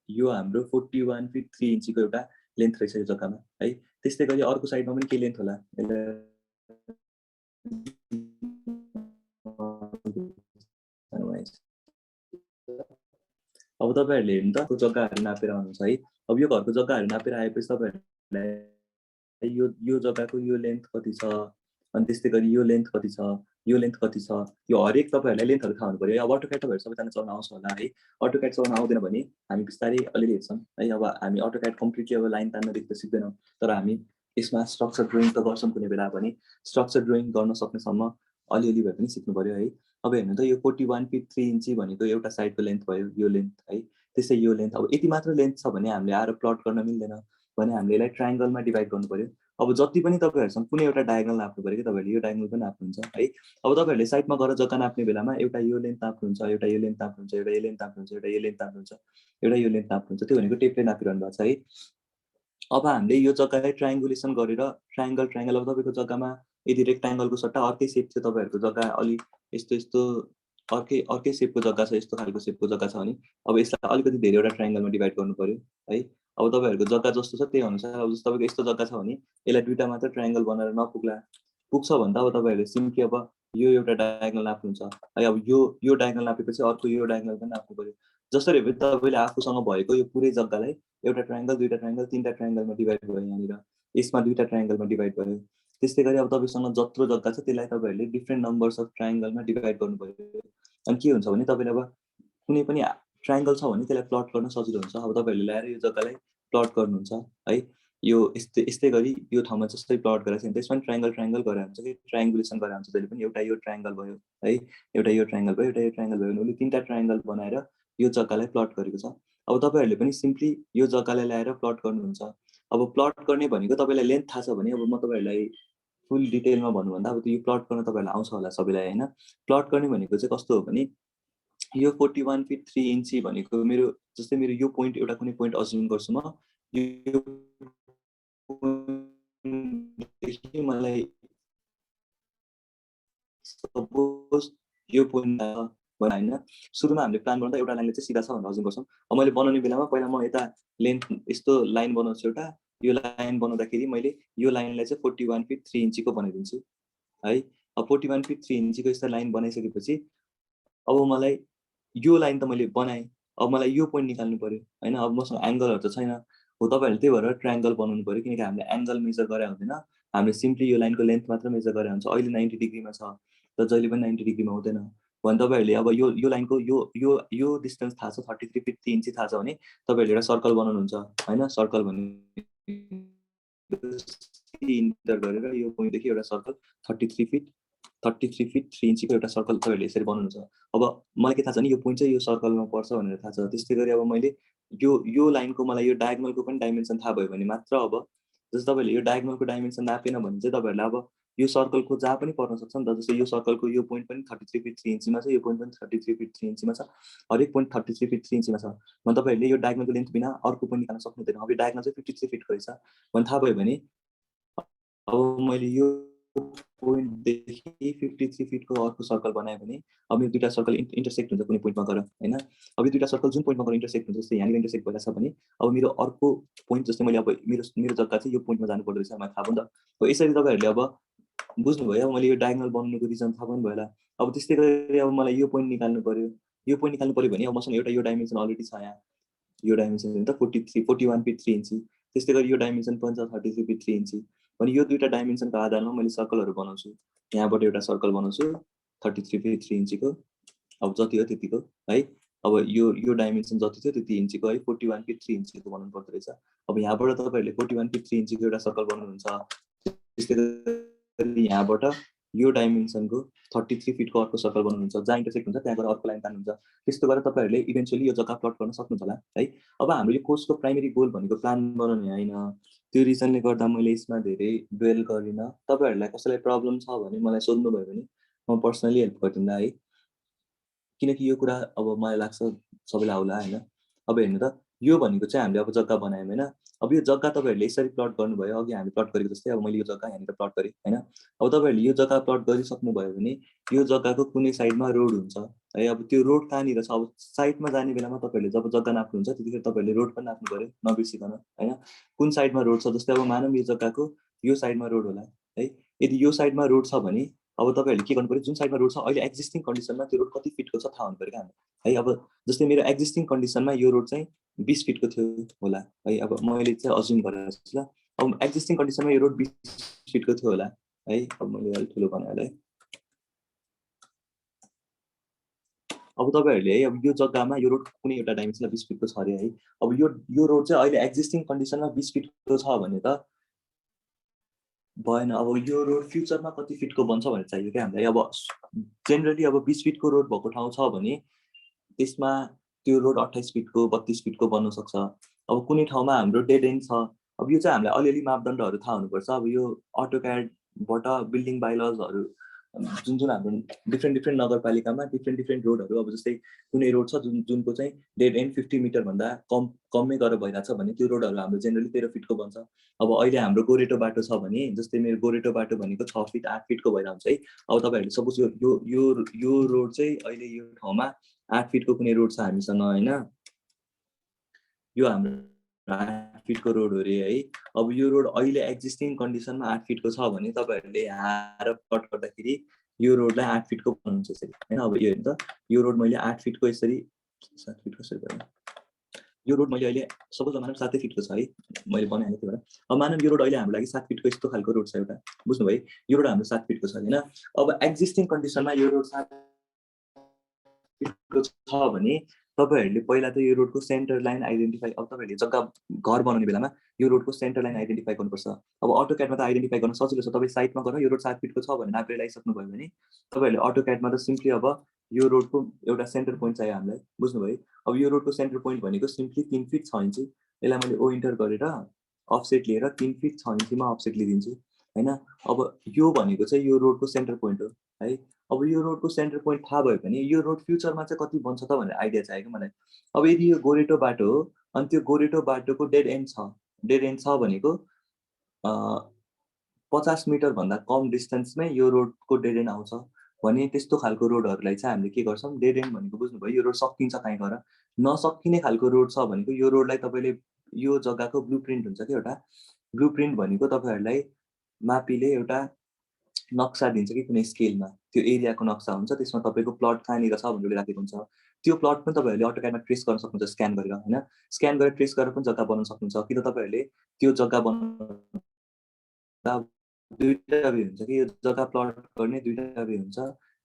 यो हाम्रो 41 फिट 3 इन्चीको एउटा लेन्थ रहेछ यो जग्गामा है। त्यस्तै गरी अर्को साइडमा पनि के लेन्थ होला, अब तपाईँहरूले हेर्नु त जग्गाहरू नापेर आउनुहुन्छ है। अब यो घरको जग्गाहरू नापेर आएपछि तपाईँहरूलाई यो जग्गाको यो लेन्थ कति छ अनि त्यस्तै गरी यो लेन्थ कति छ, यो लेन्थ कति छ, यो हरेक तपाईँहरूलाई लेन्थहरू थाहा हुनु पऱ्यो। अब अटोक्याड तपाईँहरू सबैजना चलाउन आउँछ होला है। अटोक्याड चलाउन आउँदैन भने हामी बिस्तारै अलिअलि हेर्छौँ है। अब हामी अटोक्याड कम्प्लिटली अब लाइन तान्नदेखि त सिक्दैनौँ, तर हामी यसमा स्ट्रक्चर ड्रइङ त गर्छौँ कुनै बेला भने स्ट्रक्चर ड्रइङ गर्न सक्नेसम्म अलिअलि भए पनि सिक्नु पऱ्यो है। अब हेर्नु त यो 41 फिट 3 इन्ची भनेको एउटा साइडको लेन्थ भयो यो लेन्थ है। त्यसै यो लेन्थ अब यति मात्र लेन्थ छ भने हामीले आएर प्लट गर्न मिल्दैन भने हामीले यसलाई ट्रायङ्गलमा डिभाइड गर्नु पऱ्यो। अब जति पनि तपाईहरुसँग कुनै एउटा डायगोनल नाप्नु पर्यो कि तपाईहरुले यो डायगोनल पनि नाप्नुहुन्छ है। अब तपाईहरुले साइडमा गएर जग्गा नाप्ने बेलामा एउटा यो लेन्थ नाप्नुहुन्छ, एउटा यो लेन्थ नाप्नुहुन्छ, एउटा यो लेन्थ नाप्नुहुन्छ, एउटा यो लेन्थ नाप्नुहुन्छ, एउटा यो लेन्थ नाप्नुहुन्छ, त्यो भनेको टेपले नापिरहनु भएको छ है। अब हामीले यो जग्गालाई ट्रायङ्गुलेसन गरेर ट्रायङ्गल अब तपाईको जग्गामा यदि रेक्टाङ्गलको सट्टा अर्कै सेप थियो, तपाईहरुको जग्गा अलि यस्तो अर्कै सेपको जग्गा छ, यस्तो खालको सेपको जग्गा छ भने अब यसलाई अलिकति धेरैवटा ट्रायङ्गलमा डिभाइड गर्नु पर्यो है। अब तपाईहरुको जग्गा जस्तो छ त्यही अनुसार अब जस्तो तपाईको यस्तो जग्गा छ भने यसलाई दुईटा मात्र ट्रायङ्गल बनाएर नपुग्ला, पुग्छ भन्दा अब तपाईहरुले सिम्पली अब यो एउटा डायगोनल नाप्नुहुन्छ है। अब यो डायगोनल नापेपछि अर्को यो डायगोनल पनि नाप्नु पर्यो। जसरी भए तपाईले आफूसँग भएको यो पुरै जग्गालाई एउटा ट्रायङ्गल, दुईटा ट्रायङ्गल, तीनटा ट्रायङ्गलमा डिभाइड भयो यहाँनिर, यसमा दुईटा ट्रायङ्गलमा डिभाइड भयो। त्यस्तै गरी अब तपाईसँग जत्रो जग्गा छ त्यसलाई तपाईहरुले डिफरेन्ट नम्बर्स अफ ट्रायङ्गलमा डिभाइड गर्नु पर्यो। अनि के हुन्छ भने तपाईले अब कुनै पनि ट्रायङ्गल छ भने त्यसलाई प्लट गर्न सजिलो हुन्छ। अब तपाईहरुले ल्याएर यो जग्गालाई प्लट गर्नुहुन्छ है। यो यस्तै गरी यो ठाउँमा जस्तै प्लट गरेर चाहिँ त्यसमा ट्रायङ्गल गरे हुन्छ कि ट्रायङ्गुलेसन गरे हुन्छ जहिले पनि। एउटा यो ट्रायङ्गल भयो है, एउटा यो ट्रायङ्गल भयो, एउटा यो ट्रायङ्गल भयो भने उसले तीनटा ट्रायङ्गल बनाएर यो जग्गालाई प्लट गरेको छ। अब तपाईहरुले पनि सिम्पली यो जग्गालाई ल्याएर प्लट गर्नुहुन्छ। अब प्लट गर्ने भनेको तपाईलाई लेन्थ थाहा छ भने अब म तपाईहरुलाई फुल डिटेलमा भन्नुभन्दा अब यो प्लट गर्न तपाईहरुलाई आउँछ होला सबैलाई हैन। प्लट गर्ने भनेको चाहिँ कस्तो हो भने यो 41 फिट 3 इन्ची भनेको मेरो जस्तै मेरो यो पोइन्ट एउटा कुनै पोइन्ट अज्युम गर्छु म, यो पोइन्टदेखि मलाई सपोज यो पोइन्ट हैन, सुरुमा हामीले प्लान गर्दा एउटा लाइनले चाहिँ सिधा छ भनेर अज्युम गर्छौं। अब मैले बनाउने बेलामा पहिला म यता लेन्थ यस्तो लाइन बनाउँछु एउटा, यो लाइन बनाउँदाखेरि मैले यो लाइनलाई चाहिँ 41 फिट 3 इन्चीको बनाइदिन्छु है। अब 41 फिट 3 इन्चीको यस्तो लाइन बनाइसकेपछि अब मलाई यो लाइन त मैले बनाएँ, अब मलाई यो पोइन्ट निकाल्नु पर्यो हैन। अब मसँग एंगलहरु त छैन, हो तपाईहरुले त्यही भएर ट्रायंगल बनाउनु पर्यो किनकि हामीले एंगल मेजर गरे हुँदैन, हामीले सिम्पली यो लाइनको लेन्थ मात्र मेजर गरे हुन्छ। अहिले 90 डिग्रीमा छ त जहिले पनि 90 डिग्रीमा हुँदैन भने तपाईहरुले अब यो लाइनको यो डिस्टेन्स थाहा छ 33 फिट 3 इन्ची थाहा छ भने तपाईहरुले एउटा सर्कल बनाउनुहुन्छ हैन। सर्कल भने इन्टर गरेर यो पोइन्टदेखि एउटा सर्कल 33 फिट 3 इन्चीको एउटा सर्कल तपाईहरुले यसरी बनाउनुहुन्छ। अब मलाई के थाहा छ नि यो पोइन्ट चाहिँ यो सर्कलमा पर्छ भनेर थाहा छ। त्यस्तै गरी अब मैले यो लाइनको मलाई यो डायगोनलको पनि डाइमेन्सन थाहा भयो भने मात्र अब जस्तो तपाईहरुले यो डायगोनलको डाइमेन्सन नापेन भने चाहिँ तपाईहरुले अब यो सर्कलको जहाँ पनि पर्न सक्छ नि त। जस्तै यो सर्कलको यो पोइन्ट पनि 33 फिट 3 इन्चीमा छ, यो पोइन्ट पनि 33 फिट 3 इन्चीमा छ, हरेक पोइन्ट 33 फिट 3 इन्चीमा छ भने तपाईहरुले यो डायगोनलको लेन्थ बिना अर्को पोइन्ट निकाल्न सक्नुहुँदैन। अब यो डायगोनल चाहिँ 53 फिटको रहेछ भने थाहा भयो भने अब मैले यो पोइन्टदेखि 53 फिटको अर्को सर्कल बनाएँ भने अब यो दुईटा सर्कल इन्टरसेक्ट हुन्छ कुनै पोइन्टमा गएर हैन। अब यो दुईटा सर्कल जुन पोइन्टमा गएर इन्टरसेक्ट हुन्छ, जस्तै यहाँनिर इन्टरसेक्ट भइरहेछ भने अब मेरो अर्को पोइन्ट जस्तै मैले अब मेरो जग्गा चाहिँ यो पोइन्टमा जानु पर्दो रहेछ मलाई थाहा भयो नि त। हो यसरी तपाईहरुले अब बुझ्नुभयो। मैले यो डायगोनल बनाउनुको रिजन थाहा पनि भयो होला। अब त्यस्तै गरी अब मलाई यो पोइन्ट निकाल्नु पर्यो, यो पोइन्ट निकाल्नु पर्यो भने अब मसँग एउटा यो डाइमेन्सन अलरेडी छ यहाँ, यो डाइमेन्सन हो नि त 41 फिट 3 इन्ची। त्यस्तै गरी यो डाइमेन्सन पनि छ 33 फिट 3 इन्ची भने यो दुईटा डाइमेन्सनको आधारमा मैले सर्कलहरु बनाउँछु। यहाँबाट एउटा सर्कल बनाउँछु 33 फिट 3 इन्चीको, अब जति हो त्यतिको है। अब यो डाइमेन्सन जति थियो त्यति इन्चीको है 41 फिट 3 इन्चीको बनाउनु पर्दो रहेछ। अब यहाँबाट तपाईहरुले 41 फिट 3 इन्चीको एउटा सर्कल बनाउनुहुन्छ। त्यस्तै गरी यहाँबाट यो डाइमेन्सनको 33 फिटको अर्को सर्कल बनाउनुहुन्छ, जहाँ इन्टरसेक्ट हुन्छ त्यहाँ गएर अर्को लाइन तान्नुहुन्छ। त्यस्तो गरेर तपाईहरुले इभेन्चुअली यो जग्गा प्लट गर्न सक्नुहुन्छ होला है। अब हाम्रो यो कोर्सको प्राइमेरी गोल भनेको प्लान बनाउने हैन, त्यो रिजनले गर्दा मैले यसमा धेरै ड्वेल गरिन। तपाईहरुलाई कसैलाई प्रब्लम छ भने मलाई सोध्नु भयो भने म पर्सनली हेल्प गर्दिन्ला है, किनकि यो कुरा अब मलाई लाग्छ सबैलाई आउला हैन। अब हेर्नु त यो भनेको चाहिँ हामीले अब जग्गा बनायौं हैन। अब यो जग्गा तपाईहरुले यसरी प्लट गर्नुभयो, अघि हामी प्लट गरेको जस्तै अब मैले यो जग्गा यहाँनिर प्लट गरेँ हैन। अब तपाईहरुले यो जग्गा प्लट गरिसक्नु भयो भने यो जग्गाको कुनै साइडमा रोड हुन्छ है। अब त्यो रोड कहाँनिर छ, अब साइडमा जाने बेलामा तपाईहरुले जब जग्गा नाप्नुहुन्छ त्यतिखेर तपाईहरुले रोड पनि नाप्नु पर्यो नबिर्सिकन हैन। कुन साइडमा रोड छ, जस्तै अब मानौँ यो जग्गाको यो साइडमा रोड होला है। यदि यो साइडमा रोड छ भने अब तपाईहरुले के गर्नु पर्यो, जुन साइडमा रोड छ अहिले एक्जिस्टिङ कन्डिसनमा त्यो रोड कति फिटको छ थाहा हुनु पर्यो क्या है। अब जस्तै मेरो एक्जिस्टिङ कन्डिसनमा यो रोड चाहिँ 20 फिटको थियो होला है। अब मैले चाहिँ अज्युम गरेर छु ल। अब एक्जिस्टिङ कन्डिसनमा यो रोड 20 फिटको थियो होला है। अब मैले अलि ठुलो बनाए होला है। अब तपाईहरुले है अब यो जग्गामा यो रोड कुनै एउटा डाइमेन्सनमा 20 फिटको छ अरे है। अब यो रोड चाहिँ अहिले एक्जिस्टिङ कन्डिसनमा 20 फिटको छ भने त भएन। अब यो रोड फ्युचरमा कति फिटको बन्छ भनेर चाहियो क्या हामीलाई। अब जेनरली अब 20 फिटको रोड भएको ठाउँ छ भने त्यसमा त्यो रोड 28 फिटको 32 फिटको बन्न सक्छ। अब कुनै ठाउँमा हाम्रो डेड एन्ड छ अब यो चाहिँ हामीलाई अलिअलि मापदण्डहरू थाहा हुनुपर्छ। अब यो AutoCAD-बाट बिल्डिङ बाइलजहरू जुन हाम्रो डिफ्रेन्ट नगरपालिकामा डिफ्रेन्ट रोडहरू, अब जस्तै कुनै रोड छ जुनको चाहिँ डेड एन्ड 50 मिटरभन्दा कमै गरेर भइरहेछ भने त्यो रोडहरू हाम्रो जेनरली 13 फिटको बन्छ। अब अहिले हाम्रो गोरेटो बाटो छ भने, जस्तै मेरो गोरेटो बाटो भनेको 6 फिट 8 फिटको भइरहन्छ है। अब तपाईँहरूले सपोज यो रोड चाहिँ अहिले यो ठाउँमा 8 फिटको कुनै रोड छ हामीसँग होइन, यो हाम्रो 8 फिटको रोड हो अरे है। अब यो रोड अहिले एक्जिस्टिङ कन्डिसनमा 8 फिटको छ भने तपाईँहरूले यहाँ कट गर्दाखेरि यो रोडलाई 8 फिटको बनाउनुहुन्छ यसरी होइन। अब यो हेर्नु त, यो रोड मैले 8 फिटको यसरी 7 फिटको यसरी बनाएँ। यो रोड मैले अहिले सपोज मानौँ 7 फिटको छ है, मैले बनाइहालेँ त्यो भएर। अब मानौँ यो रोड अहिले हाम्रो लागि 7 फिटको यस्तो खालको रोड छ एउटा, बुझ्नुभयो? यो रोड हाम्रो 7 फिटको छ होइन। अब एक्जिस्टिङ कन्डिसनमा यो रोड 7 फिटको छ भने तपाईँहरूले पहिला त यो रोडको सेन्टर लाइन आइडेन्टिफाई, अब तपाईँहरूले जग्गा घर बनाउने बेलामा यो रोडको सेन्टर लाइन आइडेन्टिफाई गर्नुपर्छ। अब AutoCAD-मा त आइडेन्टिफाई गर्न सजिलो छ, तपाईँ साइटमा गएर यो रोड 7 फिटको छ भनेर नापेर लगाइसक्नुभयो भने तपाईँहरूले AutoCAD-मा त सिम्पली अब यो रोडको एउटा सेन्टर पोइन्ट चाहियो हामीलाई, बुझ्नुभयो? अब यो रोडको सेन्टर पोइन्ट भनेको सिम्पली 3 फिट 6 इन्ची, यसलाई मैले ओ इन्टर गरेर अफसेट लिएर 3 फिट 6 इन्चीमा अफसेट लिइदिन्छु होइन। अब यो भनेको चाहिँ यो रोडको सेन्टर पोइन्ट हो है। अब यो रोडको सेन्टर पोइन्ट थाहा भयो भने यो रोड फ्युचरमा चाहिँ कति बन्छ त भनेर आइडिया चाहिएको मलाई। अब यदि यो गोरेटो बाटो हो अनि त्यो गोरेटो बाटोको डेड एन्ड छ भनेको 50 मिटरभन्दा कम डिस्टेन्समै यो रोडको डेड एन्ड आउँछ भने त्यस्तो खालको रोडहरूलाई चाहिँ हामीले के गर्छौँ, डेड एन्ड भनेको बुझ्नुभयो, यो रोड सकिन्छ कहीँ गएर। नसकिने खालको रोड छ भनेको यो रोडलाई तपाईँले यो जग्गाको ब्लु प्रिन्ट हुन्छ कि एउटा, ब्लु प्रिन्ट भनेको तपाईँहरूलाई मापीले एउटा नक्सा दिन्छ कि कुनै स्केलमा, त्यो एरियाको नक्सा हुन्छ, त्यसमा तपाईँको प्लट कहाँनिर छ भनेर राखेको हुन्छ। त्यो प्लट पनि तपाईँहरूले AutoCAD-मा ट्रेस गर्न सक्नुहुन्छ स्क्यान गरेर होइन। स्क्यान गरेर ट्रेस गरेर पनि जग्गा बनाउन सक्नुहुन्छ। कि त तपाईँहरूले त्यो जग्गा बनाउँदा दुईवटा वे हुन्छ कि यो जग्गा प्लट गर्ने दुईवटा वे हुन्छ।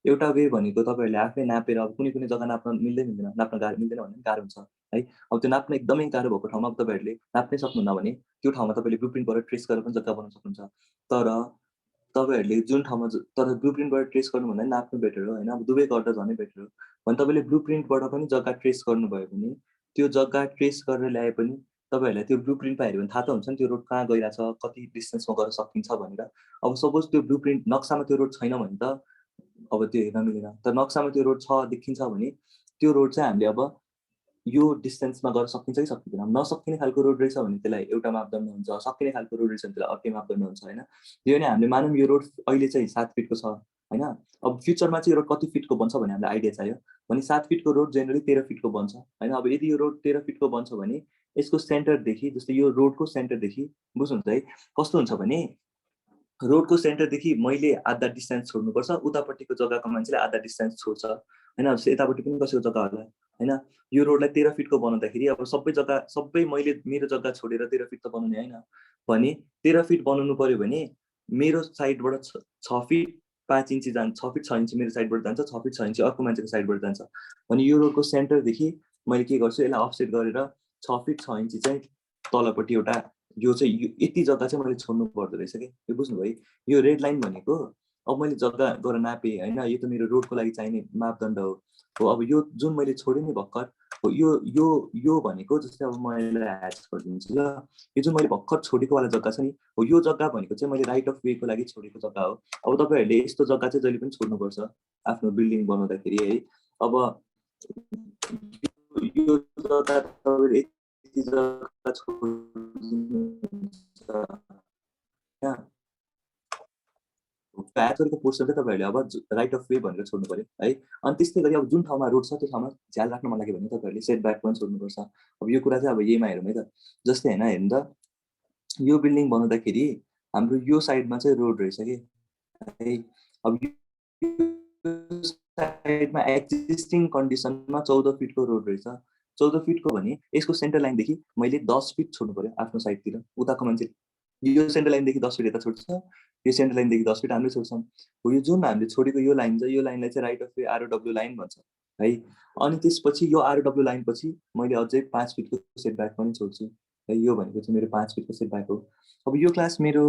एउटा वे भनेको तपाईँहरूले आफै नापेर, अब कुनै जग्गा नाप्न मिल्दैन, नाप्न गाह्रो मिल्दैन भने गाह्रो हुन्छ है। अब त्यो नाप्न एकदमै गाह्रो भएको ठाउँमा तपाईँहरूले नाप्नै सक्नुहुन्न भने त्यो ठाउँमा तपाईँले ब्लु प्रिन्टबाट ट्रेस गरेर पनि जग्गा बनाउन सक्नुहुन्छ। तर तपाईँहरूले जुन ठाउँमा तर ब्लु प्रिन्टबाट ट्रेस गर्नुभन्दा नाप्नु बेटर हो होइन। अब दुवै गर्दा झनै बेटर हो भने तपाईँले ब्लु प्रिन्टबाट पनि जग्गा ट्रेस गर्नुभयो भने त्यो जग्गा ट्रेस गरेर ल्याए पनि तपाईँहरूलाई त्यो ब्लु प्रिन्टमा हेऱ्यो भने थाहा त हुन्छ नि त्यो रोड कहाँ गइरहेछ, कति डिस्टेन्समा गएर सकिन्छ भनेर। अब सपोज त्यो ब्लु प्रिन्ट नक्सामा त्यो रोड छैन भने त अब त्यो हेर्न मिलेन। तर नक्सामा त्यो रोड छ देखिन्छ भने त्यो रोड चाहिँ हामीले अब यो डिस्टेन्समा गएर सकिन्छ कि सकिँदैन। नसकिने खालको रोड रहेछ भने त्यसलाई एउटा मापदण्ड हुन्छ, सकिने खालको रोड रहेछ भने त्यसलाई अर्कै मापदण्ड हुन्छ होइन। यो नै हामीले मानौँ यो रोड अहिले चाहिँ 7 फिटको छ होइन। अब फ्युचरमा चाहिँ यो रोड कति फिटको बन्छ भने हामीलाई आइडिया चाहियो भने 7 फिटको रोड जेनरली 13 फिटको बन्छ होइन। अब यदि यो रोड 13 फिटको बन्छ भने यसको सेन्टरदेखि, जस्तै यो रोडको सेन्टरदेखि बुझ्नुहुन्छ है कस्तो हुन्छ भने रोडको सेन्टरदेखि मैले आधा डिस्टेन्स छोड्नुपर्छ, उतापट्टिको जग्गाको मान्छेले आधा डिस्टेन्स छोड्छ होइन। जस्तै यतापट्टि पनि कसैको जग्गा होला होइन। यो रोडलाई 13 फिटको बनाउँदाखेरि अब सबै मैले मेरो जग्गा छोडेर 13 फिट त बनाउने होइन भने 13 फिट बनाउनु पर्यो भने मेरो साइडबाट 6 फिट 5 इन्ची जान्छ, 6 फिट 6 इन्ची मेरो साइडबाट जान्छ, 6 फिट 6 इन्ची अर्को मान्छेको साइडबाट जान्छ भने यो रोडको सेन्टरदेखि मैले के गर्छु, यसलाई अफसेट गरेर 6 फिट 6 इन्ची चाहिँ तलपट्टि एउटा यो चाहिँ यति जग्गा चाहिँ मैले छोड्नु पर्दो रहेछ कि, यो बुझ्नुभयो। यो रेड लाइन भनेको अब मैले जग्गा गएर नापेँ होइन, यो त मेरो रोडको लागि चाहिने मापदण्ड हो। अब यो जुन मैले छोडेँ नि भर्खर हो, यो भनेको जस्तै अब म यसलाई ह्याच गरिदिन्छु ल। यो जुन मैले भर्खर छोडेको वाला जग्गा छ नि हो, यो जग्गा भनेको चाहिँ मैले राइट अफ वेको लागि छोडेको जग्गा हो। अब तपाईँहरूले यस्तो जग्गा चाहिँ जहिले पनि छोड्नुपर्छ आफ्नो बिल्डिङ बनाउँदाखेरि है। अब यो जग्गा तपाईँले यति जग्गा छोड्नुहुन्छ होइन। ह्याच गरेको पोर्सन चाहिँ तपाईँहरूले अब राइट अफ वे भनेर छोड्नु पऱ्यो है। अनि त्यस्तै गरी अब जुन ठाउँमा रोड छ त्यो ठाउँमा झ्याल राख्न मन लाग्यो भने तपाईँहरूले सेट ब्याक पनि छोड्नुपर्छ। अब यो कुरा चाहिँ अब यहीमा हेरौँ है त। जस्तै होइन हेर्नु त, यो बिल्डिङ बनाउँदाखेरि हाम्रो यो साइडमा चाहिँ रोड रहेछ कि है। अब यो साइडमा एक्जिस्टिङ कन्डिसनमा 14 फिटको रोड रहेछ। 14 फिटको भने यसको सेन्टर लाइनदेखि मैले 10 फिट छोड्नु पऱ्यो आफ्नो साइडतिर। उताको मान्छे यो सेन्टर लाइनदेखि 10 फिट यता छोड्छ, यो सेन्टर लाइनदेखि 10 फिट हामीले छोड्छौँ। हो यो जुन हामीले छोडेको यो लाइन छ, यो लाइनलाई चाहिँ right of way ROW line भन्छ है। अनि त्यसपछि यो ROW लाइन पछि मैले अझै 5 फिटको सेटब्याक पनि छोड्छु है। यो भनेको चाहिँ मेरो 5 फिटको सेटब्याक हो। अब यो क्लास मेरो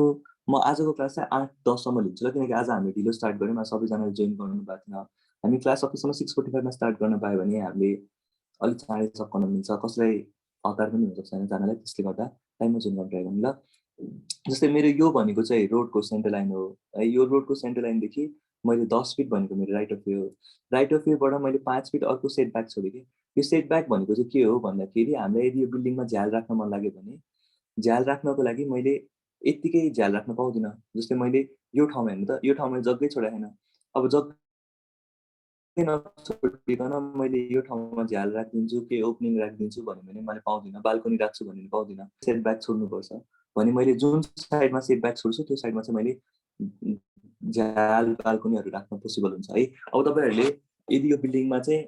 म आजको क्लास चाहिँ 8-10 सम्म लिन्छु ल, किनकि आज हामीले ढिलो स्टार्ट गऱ्यौँ, आज सबैजनाले जोइन गर्नु भएको थिएन। हामी क्लास सकेसम्म 6:45 मा स्टार्ट गर्न पायो भने हामीले अलिक चाँडै सकाउन मिल्छ। कसैलाई हतार पनि हुनसक्छ होइन जानलाई, त्यसले गर्दा टाइममा जोइन गर्न ट्राई गर्नु ल। जस्तै मेरो यो भनेको चाहिँ रोडको सेन्टर लाइन हो है, यो रोडको सेन्टर लाइनदेखि मैले 10 फिट भनेको मेरो राइट अफ वे हो। राइट अफ वेबाट मैले 5 फिट अर्को सेटब्याक छोडेँ कि। यो सेटब्याक भनेको चाहिँ के हो भन्दाखेरि हामीलाई यदि यो बिल्डिङमा झ्याल राख्न मन लाग्यो भने झ्याल राख्नको लागि मैले यत्तिकै झ्याल राख्न पाउँदिनँ। जस्तै मैले यो ठाउँमा हेर्नु त, यो ठाउँमा जग्गै छोडेको छैन। अब जग्गै नछोडिकन मैले यो ठाउँमा झ्याल राखिदिन्छु, के ओपनिङ राखिदिन्छु भन्यो भने मैले पाउँदिनँ। बाल्कनी राख्छु भने पाउँदिनँ। सेटब्याक छोड्नुपर्छ भने मैले जुन साइडमा सेटब्याक छोड्छु त्यो साइडमा चाहिँ मैले झ्याल बाल्कनीहरू राख्न पोसिबल हुन्छ है। अब तपाईँहरूले यदि यो बिल्डिङमा चाहिँ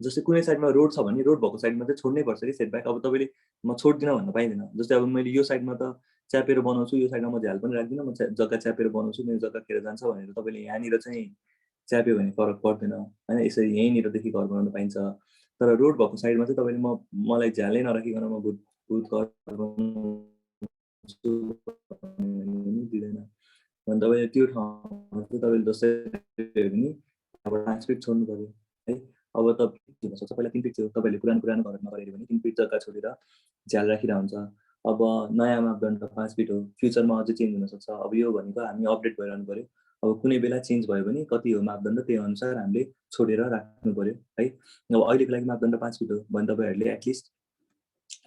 जस्तै कुनै साइडमा रोड छ भने रोड भएको साइडमा चाहिँ छोड्नै पर्छ कि सेटब्याक। अब तपाईँले म छोड्दिनँ भन्न पाइँदैन। जस्तै अब मैले यो साइडमा त च्यापेर बनाउँछु, यो साइडमा म झ्याल पनि राख्दिनँ, म जग्गा च्यापेर बनाउँछु, मेरो जग्गा खेर जान्छ भनेर तपाईँले यहाँनिर चाहिँ च्याप्यो भने फरक पर्दैन होइन। यसरी यहीँनिरदेखि घर बनाउनु पाइन्छ। तर रोड भएको साइडमा चाहिँ तपाईँले मलाई झ्यालै नराखिकन म भूत घर बनाउँछु दिँदैन। भने तपाईँले त्यो ठाउँमा चाहिँ तपाईँले जस्तै पनि अब 5 फिट छोड्नु पऱ्यो है। अब त हुनसक्छ पहिला 3 फिट थियो, तपाईँले पुरानो घर नगरेर भने 3 फिट जग्गा छोडेर झ्याल राखिरहेको हुन्छ। अब नयाँ मापदण्ड 5 फिट हो, फ्युचरमा अझै चेन्ज हुनसक्छ। अब यो भनेको हामी अपडेट भइरहनु पऱ्यो। अब कुनै बेला चेन्ज भयो भने कति हो मापदण्ड त्यही अनुसार हामीले छोडेर राख्नु पऱ्यो है। अब अहिलेको लागि मापदण्ड 5 फिट हो भने तपाईँहरूले एटलिस्ट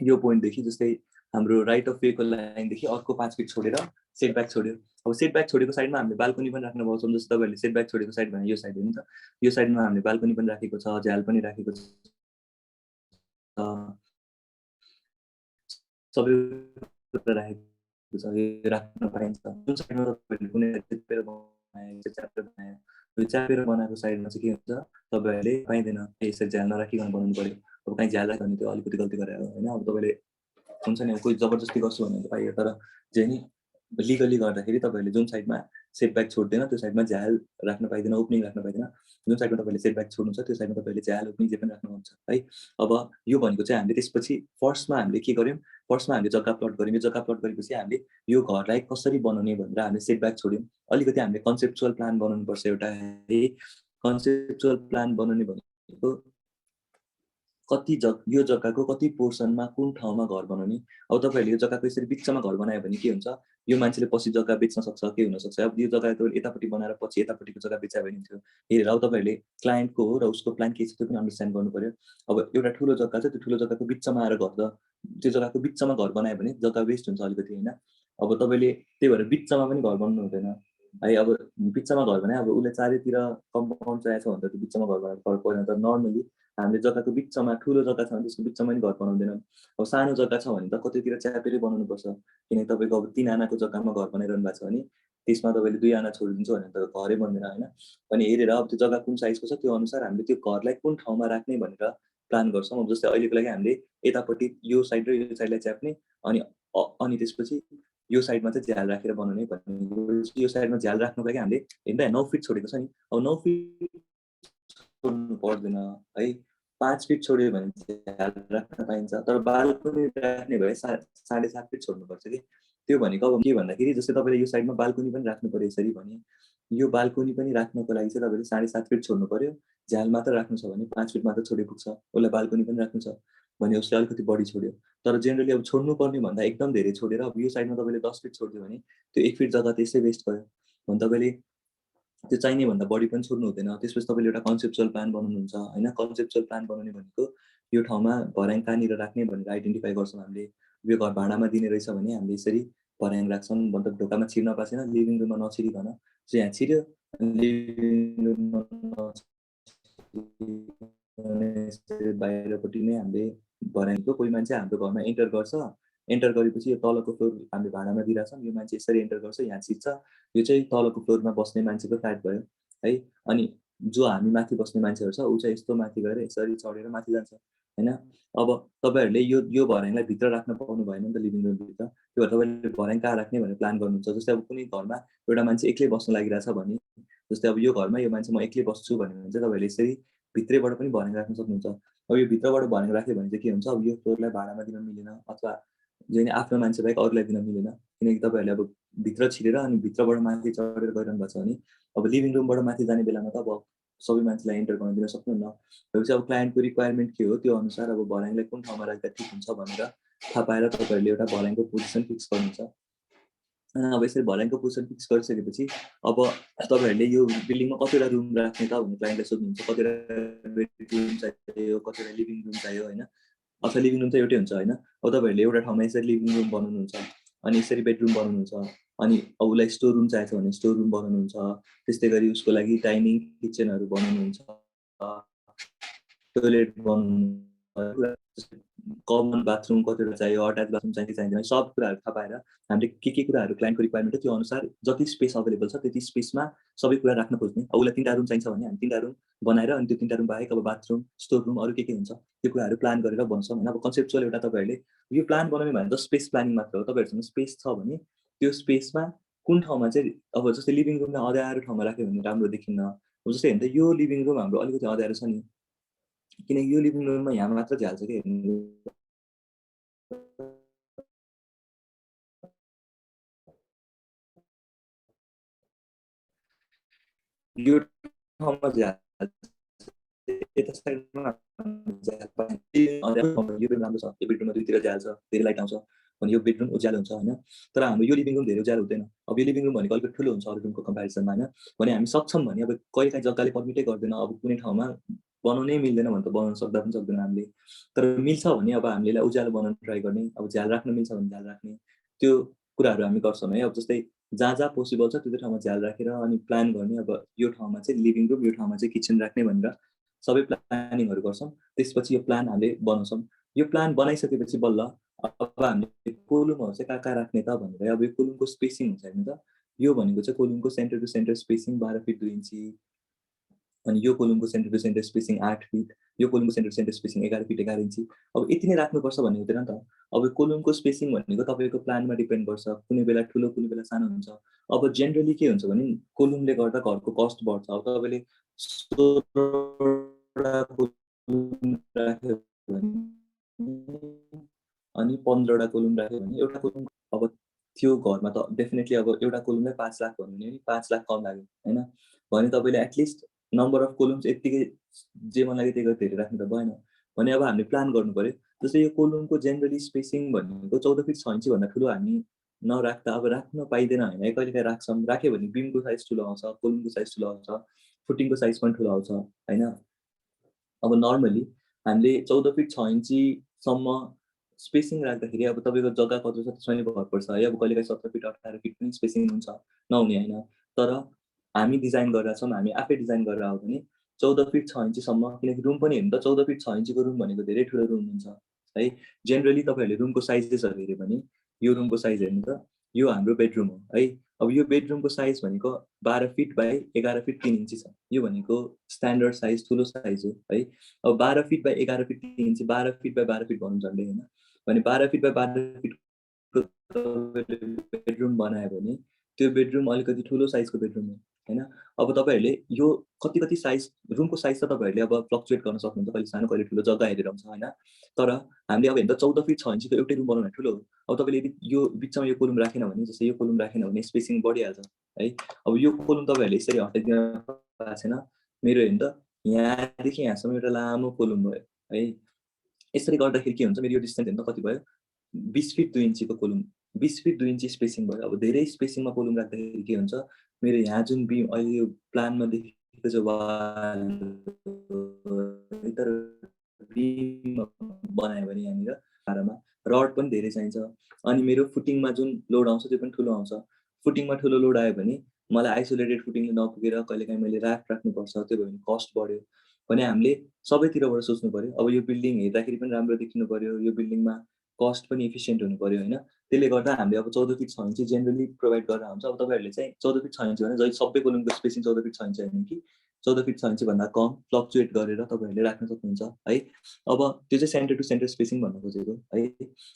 यो पोइन्टदेखि जस्तै हाम्रो राइट अफ वेको लाइनदेखि अर्को 5 फिट छोडेर सेटब्याक छोड्यो। अब सेटब्याक छोडेको साइडमा हामीले बाल्कनी पनि राख्न पाउँछौँ। जस्तो तपाईँहरूले सेटब्याक छोडेको साइड भने यो साइड हो नि त, यो साइडमा हामीले बाल्कनी पनि राखेको छ, झ्याल पनि राखेको छ, सबै कुरा राखेको छ, यो राख्न पाइन्छ। जुन साइडमा तपाईँहरूले कुनै च्यापेर बनायो, यो च्यापेर बनाएको साइडमा चाहिँ के हुन्छ तपाईँहरूले पाइँदैन, यसरी झ्याल नराखिकन बनाउनु पऱ्यो। अब कहीँ झ्याल राख्यो भने त्यो अलिकति गल्ती गरायो होइन। अब तपाईँले हुन्छ नि कोही जबरजस्ती गर्छु भने त पाइयो, तर जे नि लिगली गर्दाखेरि तपाईँहरूले जुन साइडमा सेटब्याक छोड्दैन त्यो साइडमा झ्याल राख्न पाइँदैन, ओपनिङ राख्न पाइँदैन। जुन साइडमा तपाईँले सेटब्याक छोड्नु छ त्यो साइडमा तपाईँले झ्याल ओपनिङ जे पनि राख्नु हुन्छ है। अब यो भनेको चाहिँ हामीले त्यसपछि फर्स्टमा हामीले के गर्यौँ, फर्स्टमा हामीले जग्गा प्लट गऱ्यौँ। यो जग्गा प्लट गरेपछि हामीले यो घरलाई कसरी बनाउने भनेर हामीले सेटब्याक छोड्यौँ। अलिकति हामीले कन्सेप्चुअल प्लान बनाउनुपर्छ एउटा है। कन्सेप्चुअल प्लान बनाउने भनेको कति यो जग्गाको कति पोर्सनमा कुन ठाउँमा घर बनाउने। अब तपाईँहरूले यो जग्गाको यसरी बिचमा घर बनायो भने के हुन्छ, यो मान्छेले पछि जग्गा बेच्न सक्छ, के हुनसक्छ। अब यो जग्गा त यतापट्टि बनाएर पछि यतापट्टिको जग्गा बेच्यो भने थियो। हेरेर अब तपाईँहरूले क्लाइन्टको हो र उसको प्लान के छ त्यो पनि अन्डरस्ट्यान्ड गर्नु पऱ्यो। अब एउटा ठुलो जग्गा छ, त्यो ठुलो जग्गाको बिचमा आएर त्यो जग्गाको बिचमा घर बनायो भने जग्गा वेस्ट हुन्छ अलिकति होइन। अब तपाईँले त्यही भएर बिचमा पनि घर बनाउनु हुँदैन है। अब बिचमा घर भने अब उसले चारैतिर कम्पाउन्ड चाहिएको छ भने त त्यो बिचमा घर बनाएर फरक पर्दैन। तर नर्मली हामीले जग्गाको बिचमा ठुलो जग्गा छ भने त्यसको बिचमा पनि घर बनाउँदैनौँ। अब सानो जग्गा छ भने त कतितिर च्यापेरै बनाउनुपर्छ, किनकि तपाईँको अब 3 आनाको जग्गामा घर बनाइरहनु भएको छ भने त्यसमा तपाईँले 2 आना छोडिदिन्छ भने त घरै बन्दैन होइन। अनि हेरेर अब त्यो जग्गा कुन साइजको छ त्यो अनुसार हामीले त्यो घरलाई कुन ठाउँमा राख्ने भनेर प्लान गर्छौँ। अब जस्तै अहिलेको लागि हामीले यतापट्टि यो साइड र यो साइडलाई च्याप्ने, अनि त्यसपछि यो साइडमा चाहिँ झ्याल राखेर बनाउने भनेको यो साइडमा झ्याल राख्नुको लागि हामीले हेर्दा 9 फिट छोडेको छ नि। अब 9 फिट छोड्नु पर्दैन है। 5 फिट छोड्यो भने झ्याल राख्न पाइन्छ, तर बाल्कनी राख्ने भए 7.5 फिट छोड्नुपर्छ कि। त्यो भनेको अब के भन्दाखेरि जस्तै तपाईँले यो साइडमा बाल्कनी पनि राख्नु पऱ्यो यसरी भने यो बाल्कनी पनि राख्नको लागि चाहिँ तपाईँले 7.5 फिट छोड्नु पऱ्यो। झ्याल मात्र राख्नु छ भने 5 फिट मात्र छोडे पुग्छ। उसलाई बाल्कनी पनि राख्नु छ भने उसले अलिकति बढी छोड्यो। तर जेनरली अब छोड्नु पर्ने भन्दा एकदम धेरै छोडेर अब यो साइडमा तपाईँले 10 फिट छोडिदियो भने त्यो 1 फिट जग्गा त्यसै वेस्ट भयो भने तपाईँले त्यो चाहिने भन्दा बढी पनि छोड्नु हुँदैन। त्यसपछि तपाईँले एउटा कन्सेप्चुअल प्लान बनाउनुहुन्छ होइन। कन्सेप्चुअल प्लान बनाउने भनेको यो ठाउँमा भर्याङ कहाँनिर राख्ने भनेर आइडेन्टिफाई गर्छौँ हामीले। यो घर भाडामा दिने रहेछ भने हामीले यसरी भर्याङ राख्छौँ। मतलब ढोकामा छिर्न पासेन, लिभिङ रुममा नछिरिकन चाहिँ यहाँ छिर्यो, लिभिङ रुममा बाहिरपट्टि नै हामीले भर्याङको कोही मान्छे हाम्रो घरमा एन्टर गर्छ, एन्टर गरेपछि यो तलको फ्लोर हामीले भाडामा दिइरहेछौँ, यो मान्छे यसरी एन्टर गर्छ, यहाँ छिर्छ, यो चाहिँ तलको फ्लोरमा बस्ने मान्छेको फ्ल्याट भयो है। अनि जो हामी माथि बस्ने मान्छेहरू छ ऊ चाहिँ यस्तो माथि गएर यसरी चढेर माथि जान्छ होइन। अब तपाईँहरूले यो भर्याङलाई भित्र राख्न पाउनु भएन नि त लिभिङ रुमभित्र। त्यो भएर तपाईँले भर्याङ कहाँ राख्ने भनेर प्लान गर्नुहुन्छ। जस्तै अब कुनै घरमा एउटा मान्छे एक्लै बस्न लागिरहेछ भने, जस्तै अब यो घरमा यो मान्छे म एक्लै बस्छु भन्यो भने चाहिँ तपाईँहरूले यसरी भित्रैबाट पनि भर्याङ राख्न सक्नुहुन्छ। अब यो भित्रबाट भर्याङ राख्यो भने चाहिँ के हुन्छ, अब यो फ्लोरलाई भाडामा दिन मिलेन अथवा जे आफ्नो मान्छे बाहेक अरूलाई दिन मिलेन, किनकि तपाईँहरूले अब भित्र छिरेर अनि भित्रबाट माथि चढेर गइरहनु भएको छ भने अब लिभिङ रुमबाट माथि जाने बेलामा त अब सबै मान्छेलाई एन्टर गर्न दिन सक्नुहुन्न। भनेपछि अब क्लायन्टको रिक्वायरमेन्ट के हो त्यो अनुसार अब भर्याङलाई कुन ठाउँमा राख्दा ठिक हुन्छ भनेर थाहा पाएर तपाईँहरूले एउटा भर्याङको पोजिसन फिक्स गर्नुहुन्छ। अब यसरी भर्याङको पोजिसन फिक्स गरिसकेपछि अब तपाईँहरूले यो बिल्डिङमा कतिवटा रुम राख्ने त भन्ने क्लाइन्टलाई सोध्नुहुन्छ, कतिवटा बेडरुम चाहियो, कतिवटा लिभिङ रुम चाहियो होइन, अथवा लिभिङ रुम त एउटै हुन्छ होइन। अब तपाईँहरूले एउटा ठाउँमा यसरी लिभिङ रुम बनाउनुहुन्छ, अनि यसरी बेडरुम बनाउनुहुन्छ, अनि अब उसलाई स्टोर रुम चाहिएको छ भने स्टोर रुम बनाउनुहुन्छ, त्यस्तै गरी उसको लागि डाइनिङ किचनहरू बनाउनुहुन्छ, टोयलेट बनाउनु, कमन बाथरुम कतिवटा चाहियो, अट्याच बाथरुम चाहिन्छ चाहिँदैन, सब कुराहरू थाहा पाएर हामीले के कुराहरू क्लाइन्टको रिक्वायरमेन्ट हो त्यो अनुसार जति स्पेस अभाइलेबल छ त्यति स्पेसमा सबै कुरा राख्न खोज्ने। अब उसलाई 3टा रुम चाहिन्छ भने हामी 3टा रुम बनाएर अनि त्यो 3टा रुम बाहेक अब बाथरुम, स्टोर रुम अरू के हुन्छ त्यो कुराहरू प्लान गरेर बनाउँछौँ होइन। अब कन्सेप्चुअल एउटा तपाईँहरूले यो प्लान बनाउने भने त स्पेस प्लानिङ मात्र हो। तपाईँहरूसँग स्पेस छ भने त्यो स्पेसमा कुन ठाउँमा चाहिँ अब जस्तै लिभिङ रुमलाई अँध्यारो ठाउँमा राख्यो भने राम्रो देखिन्न। अब जस्तै हेर्नु त यो लिभिङ रुम हाम्रो अलिकति अँध्यारो छ नि, किनकि यो लिभिङ रुममा यहाँ मात्र झ्याल्छ कि हेर्नु, यो ठाउँमा झ्याल्छ, यता साइडमा यो बेडरुम राम्रो छ, यो बेडरुममा दुईतिर झ्याल्छ, धेरै लाइट आउँछ भने यो बेडरुम उज्यालो हुन्छ होइन। तर हाम्रो यो लिभिङ रुम धेरै उज्यालो हुँदैन। अब यो लिभिङ रुम भनेको अलिकति ठुलो हुन्छ अरू रुमको कम्पेरिजनमा होइन। भने हामी सक्छौँ भने अब कहिलेकाहीँ जग्गाले पर्मिटै गर्दैन, अब कुनै ठाउँमा बनाउनै मिल्दैन भने त बनाउन सक्दा पनि सक्दैन हामीले। तर मिल्छ भने अब हामीले यसलाई उज्यालो बनाउन ट्राई गर्ने, अब झ्याल राख्न मिल्छ भने झ्याल राख्ने, त्यो कुराहरू हामी गर्छौँ है। अब जस्तै जहाँ जहाँ पोसिबल छ त्यो ठाउँमा झ्याल राखेर अनि प्लान गर्ने, अब यो ठाउँमा चाहिँ लिभिङ रुम, यो ठाउँमा चाहिँ किचन राख्ने भनेर सबै प्लानिङहरू गर्छौँ। त्यसपछि यो प्लान हामीले बनाउँछौँ। यो प्लान बनाइसकेपछि बल्ल अब हामीले कोलुमहरू चाहिँ कहाँ कहाँ राख्ने त भनेर, अब यो कोलुमको स्पेसिङ हुन्छ हेर्नु त, यो भनेको चाहिँ कोलुमको centre to centre spacing 12 feet 2 inch, अनि यो कोलुमको centre to centre spacing 8 feet, यो कोलुमको centre to centre spacing 11 feet 11 inch. अब यति नै राख्नुपर्छ भन्ने हुँदैन नि त। अब कोलुमको स्पेसिङ भनेको तपाईँको प्लानमा डिपेन्ड गर्छ, कुनै बेला ठुलो कुनै बेला सानो हुन्छ। अब जेनरली के हुन्छ भने कोलुमले गर्दा घरको कस्ट बढ्छ। अब तपाईँले 16वटा कोलुम राख्यो भने अनि 15वटा कोलुम राख्यो भने एउटा कोलुम अब त्यो घरमा त डेफिनेटली अब एउटा कोलुमलाई 5 लाख भन्यो भने 5 लाख कम लाग्यो होइन। भने तपाईँले एटलिस्ट नम्बर अफ कोलुम्स यत्तिकै जे मन लाग्यो त्यही धेरै राख्नु त भएन। भने अब हामीले प्लान गर्नु पऱ्यो। जस्तै यो कोलुमको जेनरली स्पेसिङ भनेको 14 फिट 6 इन्ची भन्दा ठुलो हामी नराख्दा अब राख्न पाइँदैन होइन। कहिलेकाहीँ राख्छौँ, राख्यो भने बिमको साइज ठुलो आउँछ, कोलुमको साइज ठुलो आउँछ, फुटिङको साइज पनि ठुलो आउँछ होइन। अब नर्मली हामीले 14 फिट 6 इन्चीसम्म स्पेसिङ राख्दाखेरि अब तपाईँको जग्गा कत्रो छ त्यसमा नि भर पर्छ है। अब कहिलेकाहीँ 17 फिट 18 फिट पनि स्पेसिङ हुन्छ, नहुने होइन। तर हामी डिजाइन गरेर छौँ, हामी आफै डिजाइन गरेर हो भने 14 फिट 6 इन्चीसम्म, किनकि रुम पनि हेर्नु त 14 फिट 6 इन्चीको रुम भनेको धेरै ठुलो रुम हुन्छ है। जेनरली तपाईँहरूले रुमको साइजेसहरू हेऱ्यो भने यो रुमको साइज हेर्नु त, यो हाम्रो बेडरुम हो है। अब यो बेडरुमको साइज भनेको 12 फिट बाई 11 फिट 3 इन्ची छ। यो भनेको स्ट्यान्डर्ड साइज, ठुलो साइज हो है। अब 12 fit by 11 fit 3 inch, 12 fit by 12 fit भनौँ झन्डै होइन। भने 12 फिट बाई 12 फिटको बेडरुम बनायो भने त्यो बेडरुम अलिकति ठुलो साइजको बेडरुम हो होइन। अब तपाईँहरूले यो कति कति साइज रुमको साइज त तपाईँहरूले अब फ्लक्चुएट गर्न सक्नुहुन्छ, कहिले सानो कहिले ठुलो जग्गा हेरेर हुन्छ होइन। तर हामीले अब हेर्दा 14 फिट 6 इन्चीको एउटै रुम बनाउनु भने ठुलो हो। अब तपाईँले यदि यो बिचमा यो कोलुम राखेन भने, जस्तै यो कोलुम राखेन भने स्पेसिङ बढिहाल्छ है। अब यो कोलुम तपाईँहरूले यसरी हटाइदिनु भएको छैन, मेरो हेर्नु त यहाँदेखि यहाँसम्म एउटा लामो कोलुम भयो है। यसरी गर्दाखेरि के हुन्छ, मेरो यो डिस्टेन्स हेर्नु कति भयो, 20 फिट 2 इन्चीको कोलुम, 20 फिट 2 इन्ची स्पेसिङ भयो। अब धेरै स्पेसिङमा कोलुम राख्दाखेरि के हुन्छ, मेरो यहाँ जुन बिम अहिले यो प्लानमा देखेको चाहिँ वाल, तर बिम बनायो भने यहाँनिर भाडामा रड पनि धेरै चाहिन्छ। अनि मेरो फुटिङमा जुन लोड आउँछ त्यो पनि ठुलो आउँछ। फुटिङमा ठुलो लोड आयो भने मलाई आइसोलेटेड फुटिङले नपुगेर कहिलेकाहीँ मैले राख्नुपर्छ, त्यो भयो भने कस्ट बढ्यो। भने हामीले सबैतिरबाट सोच्नु पऱ्यो। अब यो बिल्डिङ हेर्दाखेरि पनि राम्रो देखिनु पऱ्यो, यो बिल्डिङमा कस्ट पनि इफिसियन्ट हुनु पऱ्यो होइन। त्यसले गर्दा हामीले अब 14 फिट 6 इन्ची जेनरली प्रोभाइड गरेर हुन्छ। अब तपाईँहरूले चाहिँ 14 फिट 6 इन्ची भने जहिले सबै कोलुमको स्पेसिङ 14 फिट 6 इन्ची होइन कि 14 फिट 6 इन्चीभन्दा कम फ्लक्चुएट गरेर तपाईँहरूले राख्न सक्नुहुन्छ है। अब त्यो चाहिँ सेन्टर टु सेन्टर स्पेसिङ भन्न खोजेको है।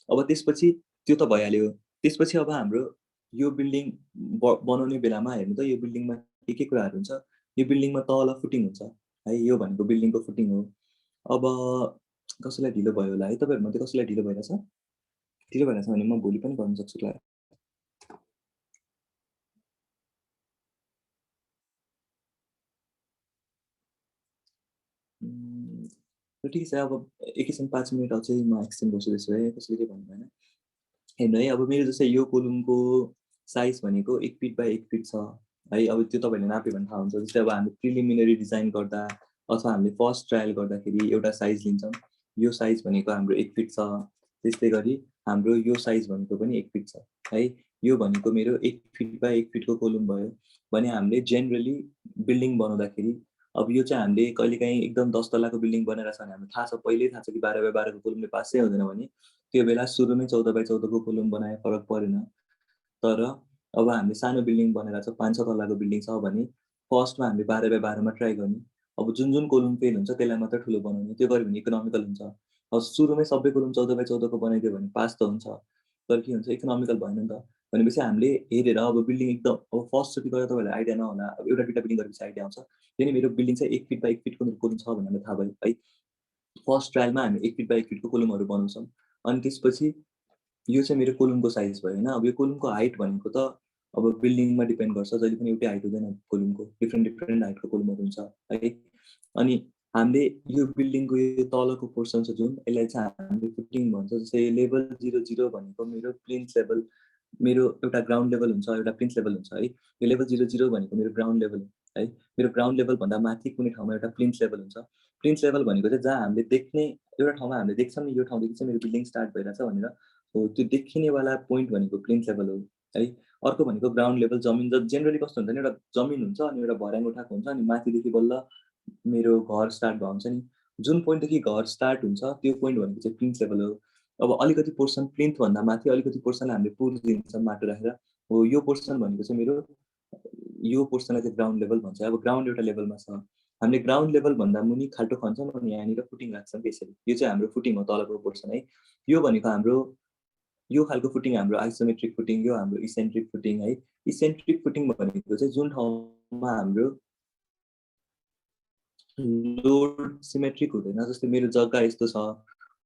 अब त्यसपछि त्यो त भइहाल्यो। त्यसपछि अब हाम्रो यो बिल्डिङ बनाउने बेलामा हेर्नु त, यो बिल्डिङमा के कुराहरू हुन्छ। यो बिल्डिङमा तल फुटिङ हुन्छ है, यो भनेको बिल्डिङको फुटिङ हो। अब कसैलाई ढिलो भयो होला है, तपाईँहरूमध्ये कसैलाई ढिलो भइरहेछ? ढिलो भइरहेछ भने म भोलि पनि गर्न सक्छु क्लास। र ठिकै छ, अब एकैछिन 5 मिनट अझै म एक्सटेन्ड गर्छु त्यसो भए, कसैले केही भन्नु भएन। हेर्नु है, अब मेरो जस्तै यो कोलुमको साइज भनेको 1 फिट बाई 1 फिट छ है। अब त्यो तपाईँहरूले नाप्यो भने थाहा हुन्छ। जस्तै अब हामीले प्रिलिमिनरी डिजाइन गर्दा अथवा हामीले फर्स्ट ट्रायल गर्दाखेरि एउटा साइज लिन्छौँ। यो साइज भनेको हाम्रो 1 फिट छ। त्यस्तै गरी हाम्रो यो साइज भनेको पनि 1 फिट छ है। यो भनेको मेरो 1 फिट बाई 1 फिटको कोलुम भयो भने हामीले जेनरली बिल्डिङ बनाउँदाखेरि अब यो चाहिँ हामीले कहिलेकाहीँ एकदम 10 तल्लाको बिल्डिङ बनाइरहेको छ भने हामीलाई थाहा छ, पहिल्यै थाहा छ कि 12 बाई 12को कोलुमले पासै हुँदैन भने त्यो बेला सुरुमै 14 बाई 14को कोलुम बनाए फरक परेन। तर अब हामीले सानो बिल्डिङ बनाइरहेको छ, 5-6 तल्लाको बिल्डिङ छ भने फर्स्टमा हामीले 12 बाई 12मा ट्राई गर्ने। अब जुन कोलुम फेल हुन्छ त्यसलाई मात्रै ठुलो बनाउने। त्यो गऱ्यो भने इकोनोमिकल हुन्छ। अब सुरुमै सबै कोलुम 14 बाई 14को बनाइदियो भने पास त हुन्छ। तर के हुन्छ, इकोनोमिकल भएन नि त। भनेपछि हामीले हेरेर अब बिल्डिङ एकदम अब फर्स्टचोटि गरेर तपाईँहरूलाई आइडिया नहोला। अब एउटा दुईवटा बिल्डिङ गरेपछि आइडिया आउँछ। त्यही मेरो बिल्डिङ चाहिँ 1 फिट बाई 1 फिटको मेरो कोलुम छ भन्ने हामीलाई थाहा भयो है। फर्स्ट ट्रायलमा हामी 1 फिट बाई 1 फिटको कोलुमहरू बनाउँछौँ। अनि त्यसपछि यो चाहिँ मेरो कोलुमको साइज भयो होइन। अब यो कोलुमको हाइट भनेको त अब बिल्डिङमा डिपेन्ड गर्छ। जहिले पनि एउटै हाइट हुँदैन कोलुमको, डिफ्रेन्ट हाइटको कोलुमहरू हुन्छ है। अनि हामीले यो बिल्डिङको यो तलको पोर्सन छ जुन, यसलाई चाहिँ हामीले फुटिङ भन्छ। जस्तै लेभल 00 भनेको मेरो प्लिन्थ लेभल, मेरो एउटा ग्राउन्ड लेभल हुन्छ, एउटा प्लिन्थ लेभल हुन्छ है। यो लेभल 00 भनेको मेरो ग्राउन्ड लेभल है। मेरो ग्राउन्ड लेभलभन्दा माथि कुनै ठाउँमा एउटा प्लिन्थ लेभल हुन्छ। प्लिन्थ लेभल भनेको चाहिँ जहाँ हामीले देख्ने, एउटा ठाउँमा हामीले देख्छौँ नि यो ठाउँदेखि चाहिँ मेरो बिल्डिङ स्टार्ट भइरहेछ भनेर, हो त्यो देखिनेवाला पोइन्ट भनेको प्लिन्थ लेभल हो है। अर्को भनेको ग्राउन्ड लेभल, जमिन जेनरली कस्तो हुन्छ नि, एउटा जमिन हुन्छ अनि एउटा भर्याङ उठाएको हुन्छ अनि माथिदेखि बल्ल मेरो घर स्टार्ट भएको हुन्छ नि। जुन पोइन्टदेखि घर स्टार्ट हुन्छ त्यो पोइन्ट भनेको चाहिँ प्लिन्थ लेभल हो। अब अलिकति पोर्सन प्लिन्थभन्दा माथि अलिकति पोर्सन हामीले पुरिदिन्छौँ माटो राखेर, हो यो पोर्सन भनेको चाहिँ मेरो, यो पोर्सनलाई चाहिँ ग्राउन्ड लेभल भन्छ। अब ग्राउन्ड एउटा लेभलमा छ, हामीले ग्राउन्ड लेभलभन्दा मुनि खाल्टो खन्छौँ अनि यहाँनिर फुटिङ राख्छौँ त्यसरी। यो चाहिँ हाम्रो फुटिङ हो, तलको पोर्सन है। यो भनेको हाम्रो, यो खालको फुटिङ हाम्रो आइसोमेट्रिक फुटिङ, यो हाम्रो इसेन्ट्रिक फुटिङ है। इसेन्ट्रिक फुटिङ भनेको चाहिँ जुन ठाउँमा हाम्रो लोड सिमेट्रिक हुँदैन। जस्तै मेरो जग्गा यस्तो छ,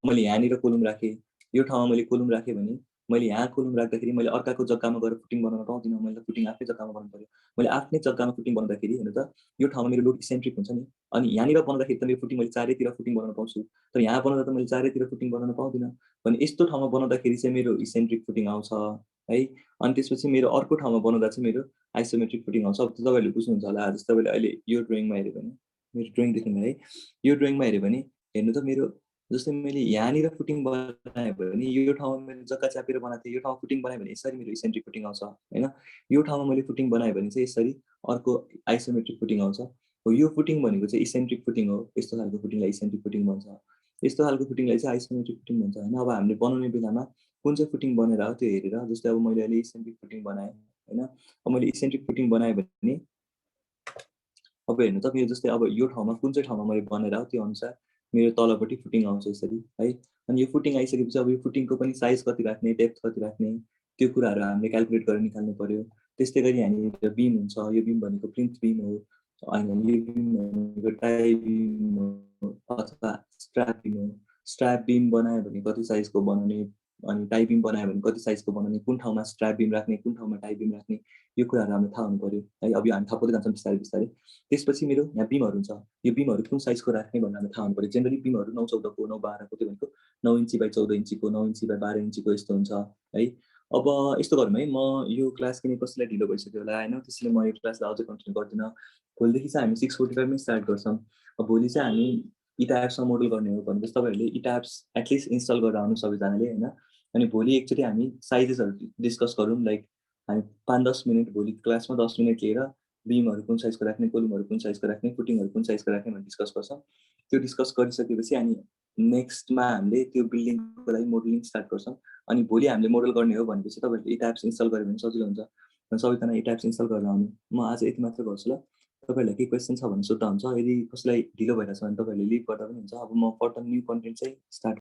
मैले यहाँनिर कोलुम राखेँ, यो ठाउँमा मैले कोलुम राखेँ भने मैले यहाँ कोलुम राख्दाखेरि मैले अर्काको जग्गामा गएर फुटिङ बनाउन पाउँदिनँ। मैले फुटिङ आफ्नै जग्गामा बनाउनु पर्यो। मैले आफ्नै जग्गामा फुटिङ बनाउँदाखेरि हेर्नु त, यो ठाउँमा मेरो लोड इसेन्ट्रिक हुन्छ नि। अनि यहाँनिर बनाउँदाखेरि त मेरो फुटिङ मैले चारैतिर फुटिङ बनाउन पाउँछु। तर यहाँ बनाउँदा त मैले चारैतिर फुटिङ बनाउन पाउँदिनँ। भने यस्तो ठाउँमा बनाउँदाखेरि चाहिँ मेरो इसेन्ट्रिक फुटिङ आउँछ है। अनि त्यसपछि मेरो अर्को ठाउँमा बनाउँदा चाहिँ मेरो आइसोमेट्रिक फुटिङ आउँछ। अब तपाईँहरूले बुझ्नुहुन्छ होला। जस्तो तपाईँले अहिले यो ड्रइङमा हेऱ्यो भने, मेरो ड्रइङ देख्नु है, यो ड्रइङमा हेऱ्यो भने हेर्नु त, मेरो जस्तै मैले यहाँनिर फुटिङ बनाएँ भने यो ठाउँमा मैले जग्गा च्यापेर बनाएको थिएँ, यो ठाउँमा फुटिङ बनाएँ भने यसरी मेरो इसेन्ट्रिक फुटिङ आउँछ होइन। यो ठाउँमा मैले फुटिङ बनाएँ भने चाहिँ यसरी अर्को आइसोमेट्रिक फुटिङ आउँछ। हो यो फुटिङ भनेको चाहिँ इसेन्ट्रिक फुटिङ हो। यस्तो खालको फुटिङलाई इसेन्ट्रिक फुटिङ भन्छ। यस्तो खालको फुटिङलाई चाहिँ आइसोमेट्रिक फुटिङ भन्छ होइन। अब हामीले बनाउने बेलामा कुन चाहिँ फुटिङ बनेर हो त्यो हेरेर, जस्तै अब मैले अहिले इसेन्ट्रिक फुटिङ बनाएँ होइन। अब मैले इसेन्ट्रिक फुटिङ बनाएँ भने अब हेर्नु त, मेरो जस्तै अब यो ठाउँमा कुन चाहिँ ठाउँमा मैले बनाएर त्यो अनुसार मेरो तलपट्टि फुटिङ आउँछ यसरी है। अनि यो फुटिङ आइसकेपछि अब यो फुटिङको पनि साइज कति राख्ने, डेप्थ कति राख्ने, त्यो कुराहरू हामीले क्याल्कुलेट गरेर निकाल्नु पर्यो। त्यस्तै गरी यहाँनिर बिम हुन्छ, यो बिम भनेको प्लिन्थ बिम हो। अनि यो बिम भनेको टाई बिम हो अथवा स्ट्र्याप बिम हो। स्ट्र्याप बिम बनायो भने कति साइजको बनाउने, अनि टाई बिम बनायो भने कति साइजको बनाउने, कुन ठाउँमा स्ट्र्याप बिम राख्ने, कुन ठाउँमा टाई बिम राख्ने, यो कुराहरू हामीलाई थाहा हुनु पर्यो है। अब यो हामी थाहा पाउँदै जान्छौँ बिस्तारै बिस्तारै। त्यसपछि मेरो यहाँ बिमहरू हुन्छ, यो बिमहरू कुन साइजको राख्ने भनेर हामीलाई थाहा हुनु पर्यो। जेनरली बिमहरू 9-14को, 9-12को, त्यो भनेको 9 इन्ची बाई 14 इन्चीको, 9 इन्ची बाई 12 इन्चीको यस्तो हुन्छ है। अब यस्तो गरौँ है, म यो क्लास किन कसैलाई ढिलो भइसक्यो होला होइन, त्यसैले म यो क्लासलाई अझै कन्टिन्यू गर्दिनँ। भोलिदेखि चाहिँ हामी 6:45 मै स्टार्ट गर्छौँ। अब भोलि चाहिँ हामी इटा एप्समा मोडल गर्ने हो भनेपछि तपाईँहरूले इटा एप्स एटलिस्ट इन्स्टल गरेर आउनु सबैजनाले होइन। अनि भोलि एकचोटि हामी साइजेसहरू डिस्कस गरौँ। लाइक हामी 5-10 मिनट भोलि क्लासमा 10 मिनट लिएर बिमहरू कुन साइजको राख्ने, कोलुमहरू कुन साइजको राख्ने, फुटिङहरू कुन साइजको राख्ने भनेर डिस्कस गर्छौँ। त्यो डिस्कस गरिसकेपछि अनि नेक्स्टमा हामीले त्यो बिल्डिङको लागि मोडलिङ स्टार्ट गर्छौँ। अनि भोलि हामीले मोडल गर्ने हो भनेपछि तपाईँहरूले इटा एप्स इन्स्टल गऱ्यो भने सजिलो हुन्छ। सबैजना इटा एप्स इन्स्टल गरेर आउनु। म आज यति मात्र गर्छु ल। तपाईँहरूलाई केही क्वेसन छ भने सोध्दा हुन्छ। यदि कसैलाई ढिलो भइरहेछ भने तपाईँहरूले लिभ गर्दा पनि हुन्छ। अब म फर्दर न्यू कन्टेन्ट चाहिँ स्टार्ट